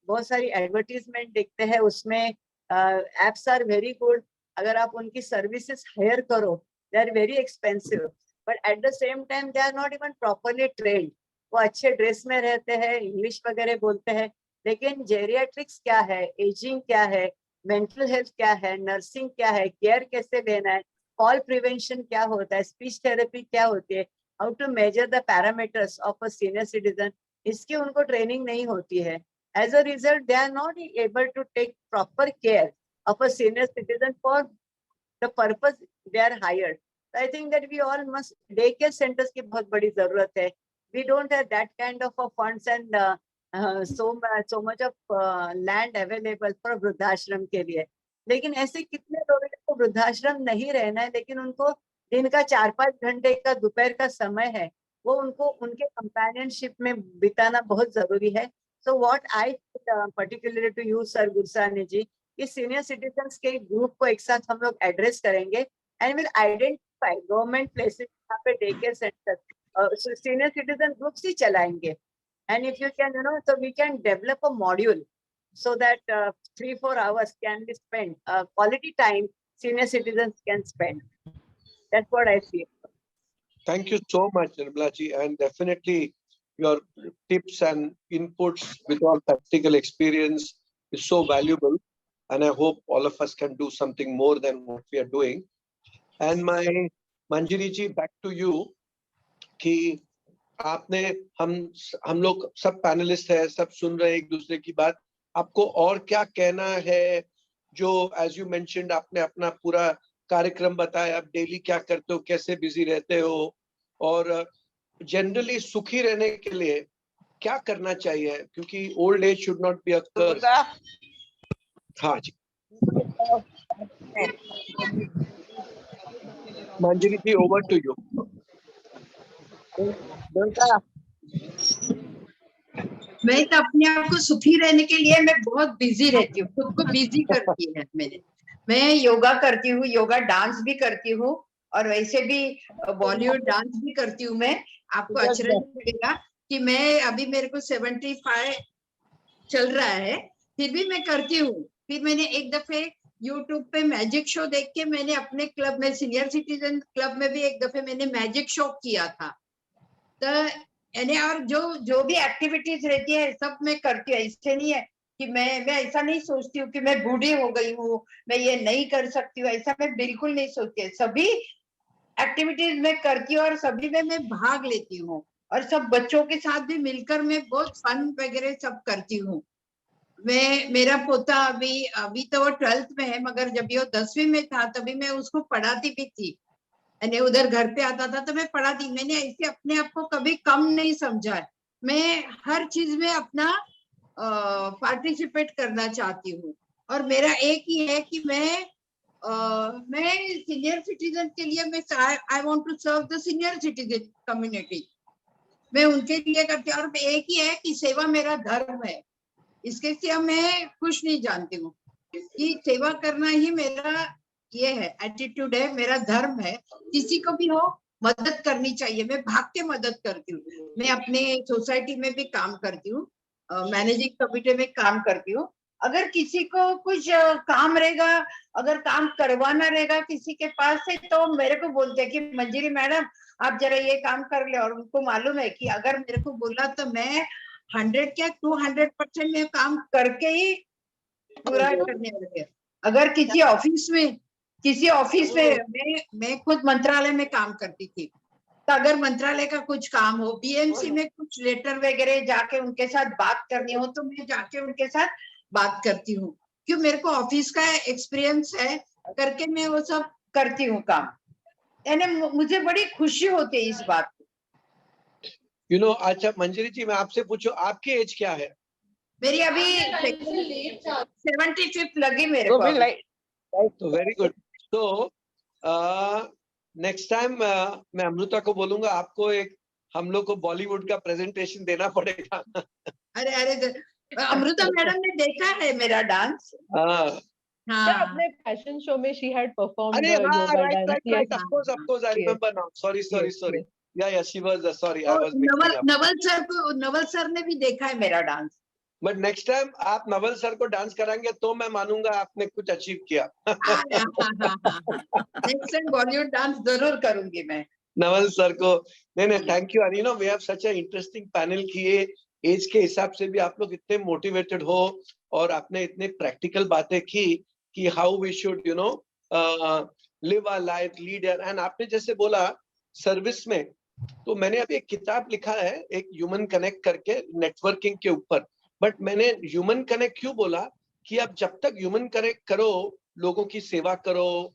बहुत सारी एडवर्टीजमेंट देखते हैं, उसमें एप्स आर वेरी गुड, अगर आप उनकी सर्विसेज हायर करो, they are very expensive, but at the same time they are not even properly trained. वो अच्छे ड्रेस में रहते हैं, इंग्लिश वगैरह बोलते हैं, लेकिन जेरियाट्रिक्स क्या है, एजिंग क्या है, मेंटल हेल्थ क्या है, नर्सिंग क्या है, केयर कैसे लेना है, फॉल प्रिवेंशन क्या होता है, स्पीच थेरेपी क्या होती है, how to measure the parameters of a senior citizen, इसकी उनको ट्रेनिंग नहीं होती है। As a result they are not able to take proper care of a senior citizen for the purpose they are hired. I think that we all must, day care centers की बहुत बड़ी जरूरत है। We don't have that kind of funds and so much of land available for वृद्धाश्रम के लिए, लेकिन ऐसे कितने लोग हैं को वृद्धाश्रम नहीं रहना है, लेकिन उनको दिन का 4-5 घंटे का दोपहर का समय है, वो उनको उनके कंपेनियनशिप में बिताना बहुत जरूरी है। So what I particularly to you sir Gursani ji, कि सीनियर सिटीजन्स के ग्रुप को एक साथ हम लोग एड्रेस करेंगे and will identify government places यहाँ पे day care centre senior citizen groups ही चलाएंगे। And if you can, so we can develop a module so that 3-4 hours can be spent, quality time senior citizens can spend. That's what I feel. Thank you so much, Nirmala ji, and definitely your tips and inputs with all practical experience is so valuable, and I hope all of us can do something more than what we are doing. And my Manjiri ji, back to you, कि आपने हम लोग सब panelist है, सब सुन रहे हैं एक दूसरे की बात, आपको और क्या कहना है? जो एज यू मेंशन्ड आपने अपना पूरा कार्यक्रम बताया, आप डेली क्या करते हो, कैसे बिजी रहते हो, और जनरली सुखी रहने के लिए क्या करना चाहिए, क्योंकि old age should not be a curse. हाँ जी, Manjari ji, over to you. मैं तो अपने आप को सुखी रहने के लिए मैं बहुत बिजी रहती हूँ, खुद को बिजी करती है मैंने। मैं योगा करती हूँ, योगा डांस भी करती हूँ, और वैसे भी बॉलीवुड डांस भी करती हूँ मैं। आपको आश्चर्य लगेगा कि मैं अभी मेरे को 75 चल रहा है, फिर भी मैं करती हूँ। फिर मैंने एक दफे यूट्यूब पे मैजिक शो देख के मैंने अपने क्लब में, सीनियर सिटीजन क्लब में भी एक दफे मैंने मैजिक शो किया था। तो यानी और जो भी एक्टिविटीज रहती है सब मैं करती हूँ। ऐसे नहीं है कि मैं ऐसा नहीं सोचती हूँ कि मैं बूढ़ी हो गई हूँ, मैं ये नहीं कर सकती हूँ, ऐसा मैं बिल्कुल नहीं सोचती। सभी एक्टिविटीज मैं करती हूँ और सभी में मैं भाग लेती हूँ, और सब बच्चों के साथ भी मिलकर मैं बहुत फन वगैरह सब करती हूँ। मेरा पोता अभी तो वो 12th में है, मगर जब वो 10वीं में था तभी मैं उसको पढ़ाती भी थी। यानी उधर घर पे आता था तो मैं पढ़ाती। मैंने ऐसे अपने आप को कभी कम नहीं समझा है। मैं हर चीज में अपना पार्टिसिपेट करना चाहती हूँ, और मेरा एक ही है कि मैं सीनियर सिटीजन के लिए मैं I want to serve the senior citizen community. मैं उनके लिए करती हूँ, और एक ही है कि सेवा मेरा धर्म है। इसके सिवा मैं कुछ नहीं जानती हूँ कि सेवा करना ही मेरा ये है, एटीट्यूड है, मेरा धर्म है। किसी को भी हो मदद करनी चाहिए, मैं भाग के मदद करती हूँ। मैं अपने सोसाइटी में भी काम करती हूँ, मैनेजिंग कमिटी में काम करती हूँ। अगर किसी को कुछ काम रहेगा, अगर काम करवाना रहेगा किसी के पास से, तो मेरे को बोलते हैं कि मंजरी मैडम आप जरा ये काम कर ले। और उनको मालूम है कि अगर मेरे को बोला तो मैं 100 क्या 200% में काम करके ही पूरा करने लगे। अगर किसी ऑफिस में मैं खुद मंत्रालय में काम करती थी, तो अगर मंत्रालय का कुछ काम हो, बीएमसी में कुछ लेटर वगैरह जाके उनके साथ बात करनी हो, तो मैं जाके उनके साथ बात करती हूँ, क्यों मेरे को ऑफिस का एक्सपीरियंस है करके मैं वो सब करती हूँ काम। यानी मुझे बड़ी खुशी होती है इस बात की। अच्छा मंजरी जी, मैं आपसे पूछूं, आपकी एज क्या है? मेरी अभी 75 लगी मेरे को अभी। तो वेरी गुड। तो नेक्स्ट टाइम मैं अमृता को बोलूंगा, आपको एक हम लोग को बॉलीवुड का प्रेजेंटेशन देना पड़ेगा। अरे अमृता मैडम ने देखा है मेरा डांस। हाँ, हाँ, अपने फैशन शो में she had performed अरे the हाँ, yoga right dance. Right Yes, right, of course I yes, remember now, sorry yes, yes. या शी वाज, सॉरी आई तो was mixing up. Naval sir ने भी देखा है मेरा डांस। बट नेक्स्ट टाइम आप नवल सर को डांस कराएंगे तो मैं मानूंगा आपने कुछ अचीव किया। नेक्स्ट टाइम बॉलीवुड डांस जरूर करूंगी मैं। नवल सर को, नहीं thank you. You know we have such a interesting panel की ये एज के हिसाब से भी आप लोग इतने मोटिवेटेड हो, और आपने इतने प्रैक्टिकल बातें की कि how we should live our life, lead. And आपने जैसे बोला सर्विस में, तो मैंने अभी एक किताब लिखा है, एक ह्यूमन कनेक्ट करके, नेटवर्किंग के ऊपर। बट मैंने ह्यूमन कनेक्ट क्यों बोला कि आप जब तक ह्यूमन कनेक्ट करो, लोगों की सेवा करो,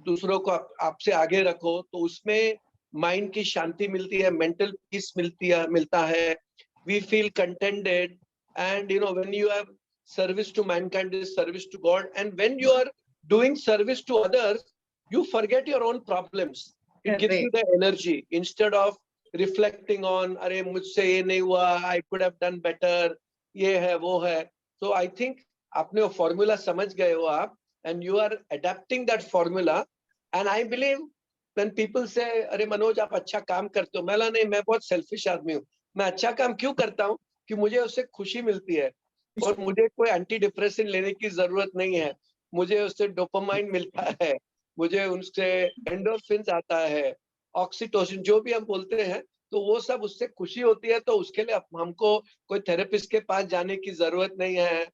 दूसरों को आपसे आगे रखो, तो उसमें माइंड की शांति मिलती है, मेंटल पीस मिलता है, we feel contented. And when you have service to mankind is service to God, and when you are doing service to others, you forget your own problems. It gives you the energy instead of reflecting on, अरे मुझसे ये नहीं हुआ, I could have done better, ये है वो है। So I think आपने वो फॉर्मूला समझ गए हो आप, and you are adapting that formula. And I believe when people say, अरे मनोज आप अच्छा काम करते हो, मैं नहीं, मैं बहुत सेल्फिश आदमी हूँ। मैं अच्छा काम क्यों करता हूँ कि मुझे उससे खुशी मिलती है, और मुझे कोई एंटी डिप्रेशन लेने की जरूरत नहीं है। मुझे उससे डोपामाइन मिलता है, मुझे उनसे एंडोर्फिन्स आता है, ऑक्सीटोसिन जो भी हम बोलते हैं, तो वो सब उससे खुशी होती है। तो उसके लिए हमको कोई थेरेपिस्ट के पास जाने की जरूरत नहीं है,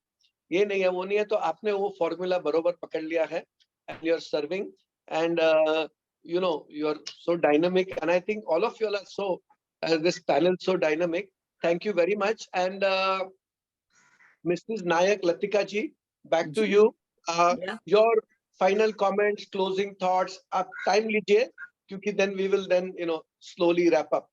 ये नहीं है वो नहीं है। तो आपने वो फॉर्मूला बरोबर पकड़ लिया है, and you are serving, and you are so dynamic, and I think all of you are so this panel so dynamic. Thank you very much. And Mrs. Nayak Latika ji, back to you. Your final comments, closing thoughts, आप time लीजिए, क्योंकि then we will then slowly wrap up.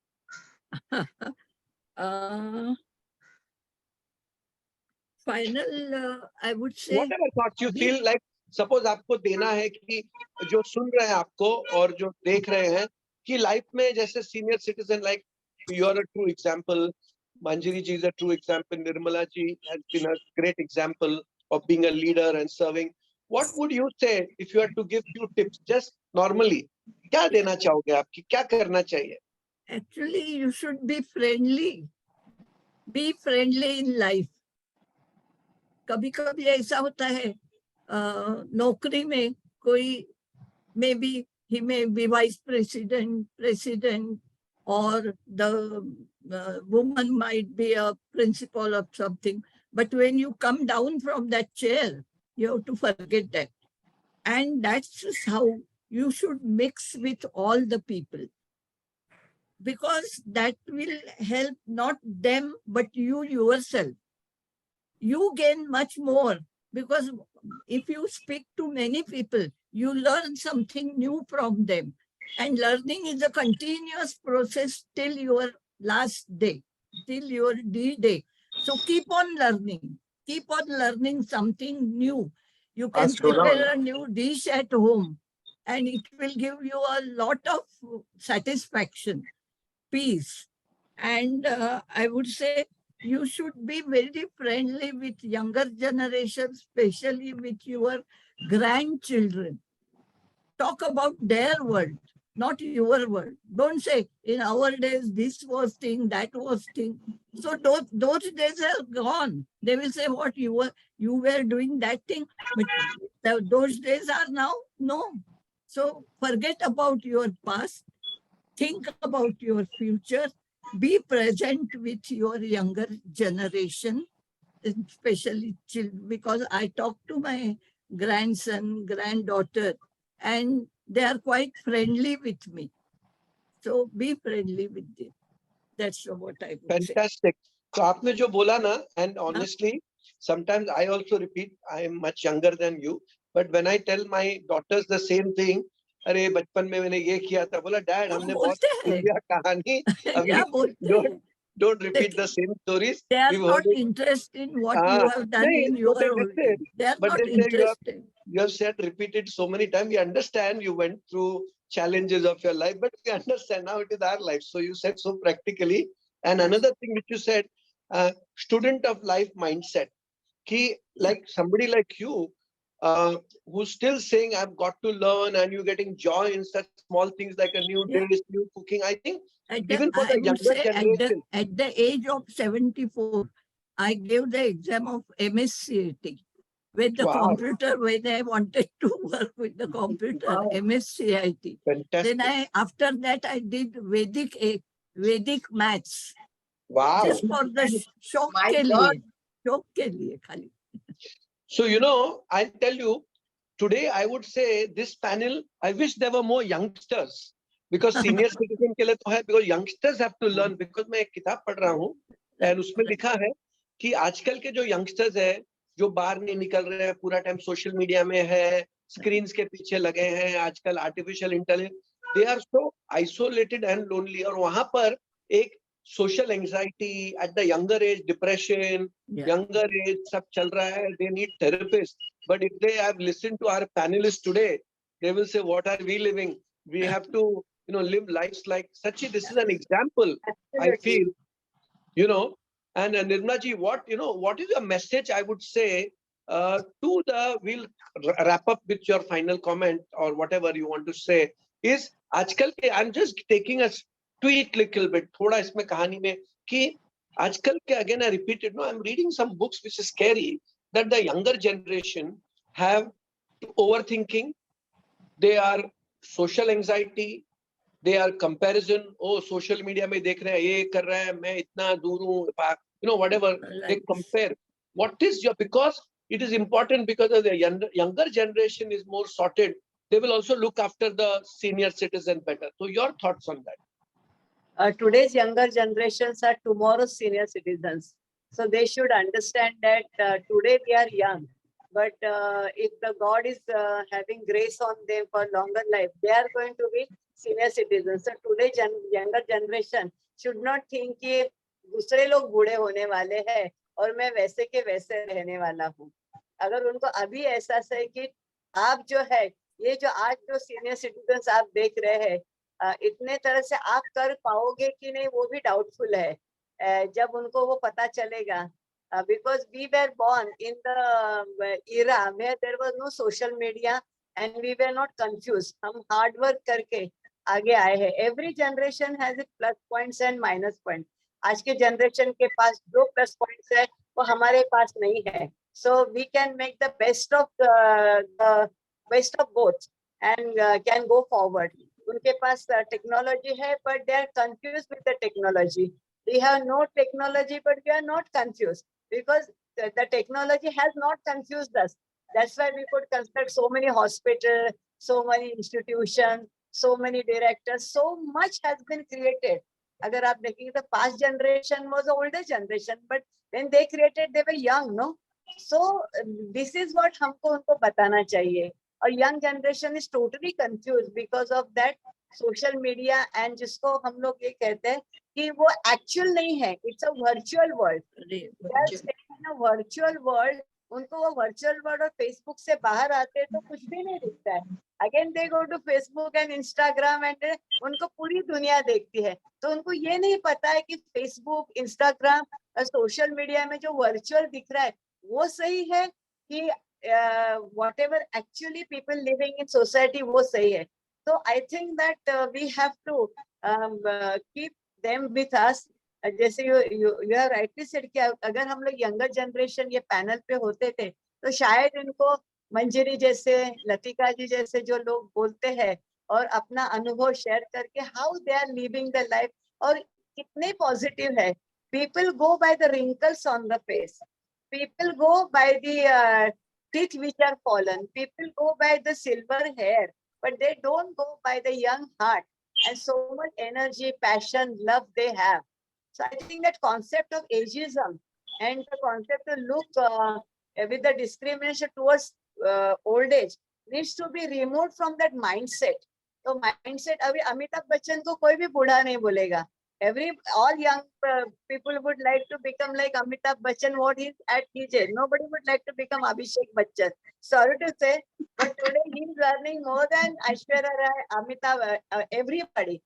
final, I would say, Whatever thoughts you be- feel like, suppose आपको देना है कि जो सुन रहे हैं आपको और जो देख रहे हैं कि लाइफ में जैसे senior citizen, like you are a true example, Manjiri ji is a true example, Nirmala ji has been a great example of being a leader and serving. What would you say if you had to give few tips just normally? क्या देना चाहोगे आप कि क्या करना चाहिए? actually you should be friendly. Be friendly in life. कभी कभी ऐसा होता है नौकरी में कोई maybe he may be vice president, president, or the woman might be a principal of something. But when you come down from that chair, you have to forget that. And that's how you should mix with all the people. Because that will help not them, but you yourself. You gain much more because if you speak to many people, you learn something new from them. And learning is a continuous process till your last day, till your D-Day. So keep on learning something new. You can prepare a new dish at home and it will give you a lot of satisfaction, peace. And I would say you should be very friendly with younger generation, especially with your grandchildren. Talk about their world, not your world. Don't say in our days this was thing, that was thing. So those days are gone. They will say what you were doing that thing, but those days are now no. So forget about your past. Think about your future. Be present with your younger generation, especially children, because I talk to my grandson, granddaughter, and they are quite friendly with me. So be friendly with them. That's what I would say. Fantastic. So आपने जो बोला ना, and honestly, sometimes I also repeat, I am much younger than you, but when I tell my daughters the same thing, अरे बचपन में मैंने ये किया था, बोला डैड हमने बहुत सुन लिया कहानी, अभी don't repeat the same stories. They are We've not heard it. interested in what you have done नहीं, in but your old age. They are not interested. You have said repeated so many times. We understand you went through challenges of your life, but we understand now it is our life. So you said so practically. And another thing which you said, student of life mindset. Ki, like somebody like you, who's still saying I've got to learn, and you're getting joy in such small things like a new dish, new cooking. I think even for the younger generation. At the age of 74, I gave the exam of MSCIT with the computer when I wanted to work with the computer, MSCIT. Fantastic. Then after that, I did Vedic maths. Wow. Just for the shock ke liye khali. So, you know, I'll tell you, today I would say this panel, I wish there were more youngsters. Because senior citizen के लिए तो है, because youngsters have to learn. Because मैं एक किताब पढ़ रहा हूँ and उसमें लिखा है कि आजकल के जो youngsters हैं, जो बाहर नहीं निकल रहे हैं, पूरा टाइम सोशल मीडिया में है, स्क्रीन्स के पीछे लगे हैं, आजकल artificial intelligence, they are so isolated and lonely. और वहां पर एक social anxiety at the younger age, depression, younger age सब चल रहा है. They need therapist. But if they have listened to our panelist today, they will say what are we living? We have to live lives like Sachi. This is an example. I feel, and Nirmala ji, what is your message? I would say to the, we'll wrap up with your final comment or whatever you want to say. Is आजकल के, I'm just taking a tweet little bit, थोड़ा इसमें कहानी में कि आजकल के, again I repeat it, I'm reading some books which is scary, that the younger generation have overthinking, they are social anxiety, they are comparison. Oh, social media में देख रहे हैं ये कर रहा है, मैं इतना दूर हूँ, whatever. They compare. What is your, because it is important, because of the younger generation is more sorted. They will also look after the senior citizen better. So your thoughts on that? Today's younger generations are tomorrow's senior citizens. So they should understand that today we are young. But if the God is having grace on them for longer life, they are going to be senior citizens. So today younger generation should not think कि दूसरे लोग बूढ़े होने वाले हैं और मैं वैसे के वैसे रहने वाला हूँ। अगर उनको अभी एहसास है कि आप जो है, ये जो आज जो सीनियर सिटीजन आप देख रहे हैं, इतने तरह से आप कर पाओगे कि नहीं वो भी डाउटफुल है। जब उनको वो पता चलेगा, because we were born in the era where there was no social media and we were not confused. हम हार्ड वर्क करके आगे आए हैं. Every generation has it plus points and minus point. आज के जनरेशन के पास जो प्लस पॉइंट्स है वो हमारे पास नहीं है. So we can make the best of both and can go forward. उनके पास टेक्नोलॉजी है but they are confused with the technology. We have no technology but we are not confused because the technology has not confused us. That's why we could construct so many hospitals, so many institutions, so many directors. So much has been created. अगर आप देखेंगे the past generation was the older generation, but when they created they were young, no? So this is what हमको उनको बताना चाहिए. और young generation is totally confused because of that social media and जिसको हम लोग ये कहते हैं कि वो actual नहीं है, it's a virtual world. They are staying in a virtual world. उनको वो virtual world और Facebook से बाहर आते हैं तो कुछ भी नहीं दिखता है. Again they go to Facebook and Instagram and उनको पूरी दुनिया देखती है. तो उनको ये नहीं पता है कि Facebook, Instagram और social media में जो virtual दिख रहा है वो सही है कि whatever actually people living in society वो सही है. So I think that we have to keep them with us. जैसे you have rightly said कि अगर हम लोग younger generation ये panel पे होते थे तो शायद इनको मंजरी जैसे, लतिका जी जैसे जो लोग बोलते हैं और अपना अनुभव शेयर करके how they are living the life और कितने positive है. People go by the wrinkles on the face. People go by the teeth which are fallen. People go by the silver hair, but they don't go by the young heart and so much energy, passion, love they have. So I think that concept of ageism and the concept to look with the discrimination towards old age needs to be removed from that mindset. तो mindset अभी अमिताभ बच्चन को कोई भी बूढ़ा नहीं बोलेगा. All young people would like to become like Amitabh Bachchan, what is at his age. Nobody would like to become Abhishek Bachchan. Sorry to say, but today he is earning more than Aishwarya Rai, Amitabh, everybody.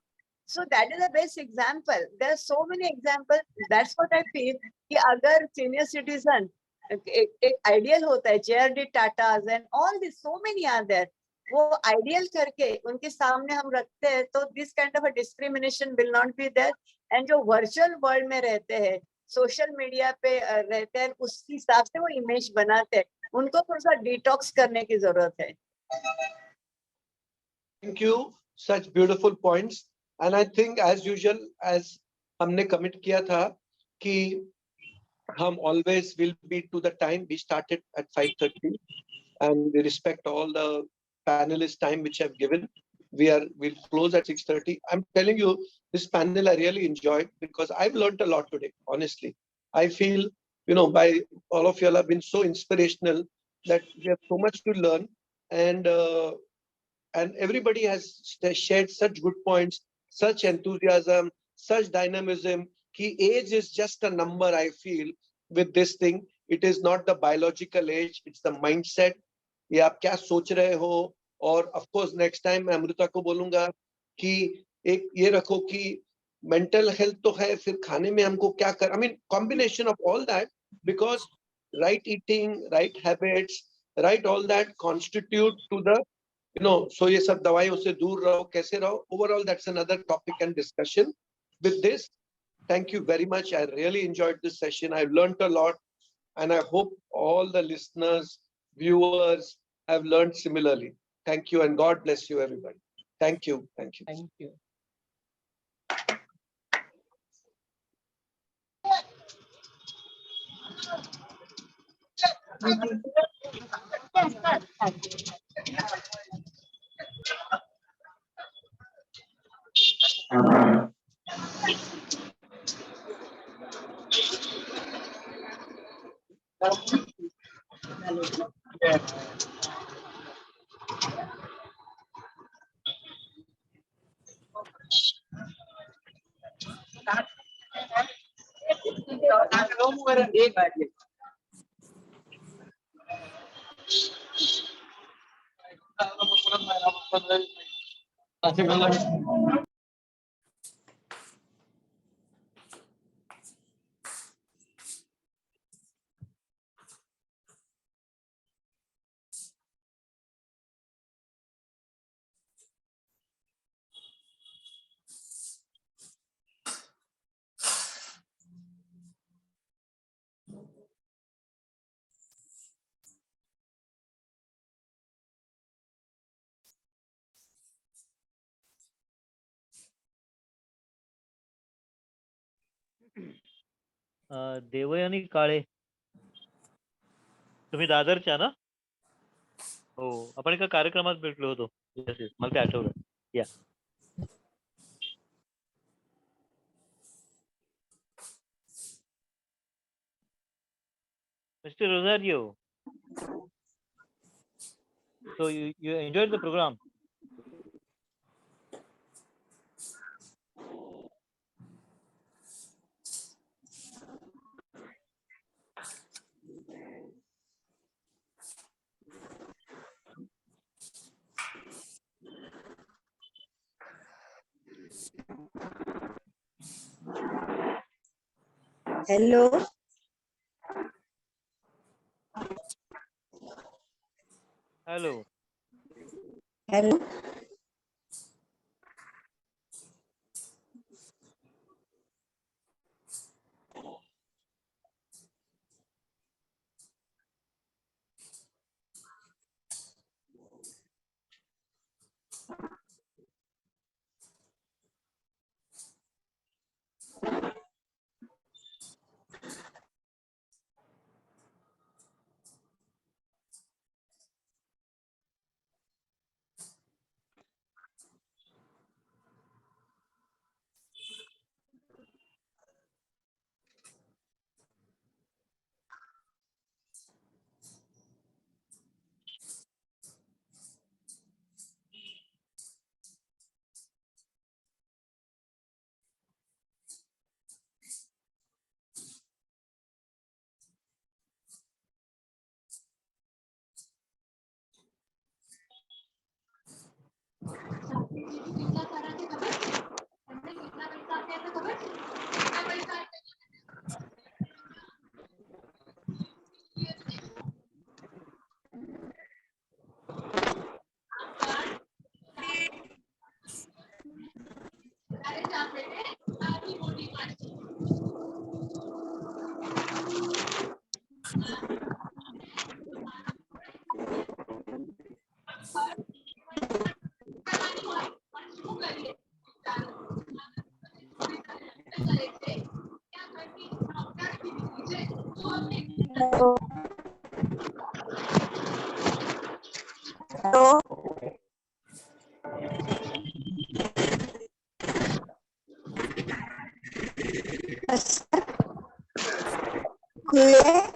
So that is the best example. There are so many examples. That's what I feel. कि अगर senior citizen एक ideal होता है, JRD Tatas and all this, so many are there. वो ideal करके उनके सामने हम रखते हैं तो this kind of a discrimination will not be there. And जो वर्चुअल वर्ल्ड में रहते हैं, सोशल मीडिया पे रहते हैं, उस हिसाब से वो इमेज बनाते हैं. उनको थोड़ा सा डिटॉक्स करने की जरूरत है. Thank you. Such beautiful points. And I think as usual, as हमने commit किया था कि हम always will be to the time. We started at 5:30 and we respect all the panelists time which I've given. We'll close at 6:30. I'm telling you, this panel I really enjoyed because I've learned a lot today. Honestly, I feel by all of you all have been so inspirational that we have so much to learn, and everybody has shared such good points, such enthusiasm, such dynamism. Ki age is just a number. I feel with this thing, it is not the biological age; it's the mindset. ये आप क्या सोच रहे हो. और of course next time मैं अमृता को बोलूंगा कि एक ये रखो कि मेंटल हेल्थ तो है, फिर खाने में हमको क्या कर, I mean combination of all that, because right eating, right habits, right all that constitute to the so ये सब दवाइयों से दूर रहो, कैसे रहो. Overall that's another topic and discussion. With this, thank you very much. I really enjoyed this session. I've learned a lot, and I hope all the listeners, viewers have learned similarly. Thank you, and God bless you, everybody. Thank you. Thank you. Thank you. Devyani Kale, तुम्ही दादरच्या ना? हो, आपण एका कार्यक्रमात भेटलो होतो. Yes, yes, मला ते आठवलं. या Mr. Rosario, so you enjoyed the program? Hello. Hello. Hello. Hello. Hello. Sir, clear.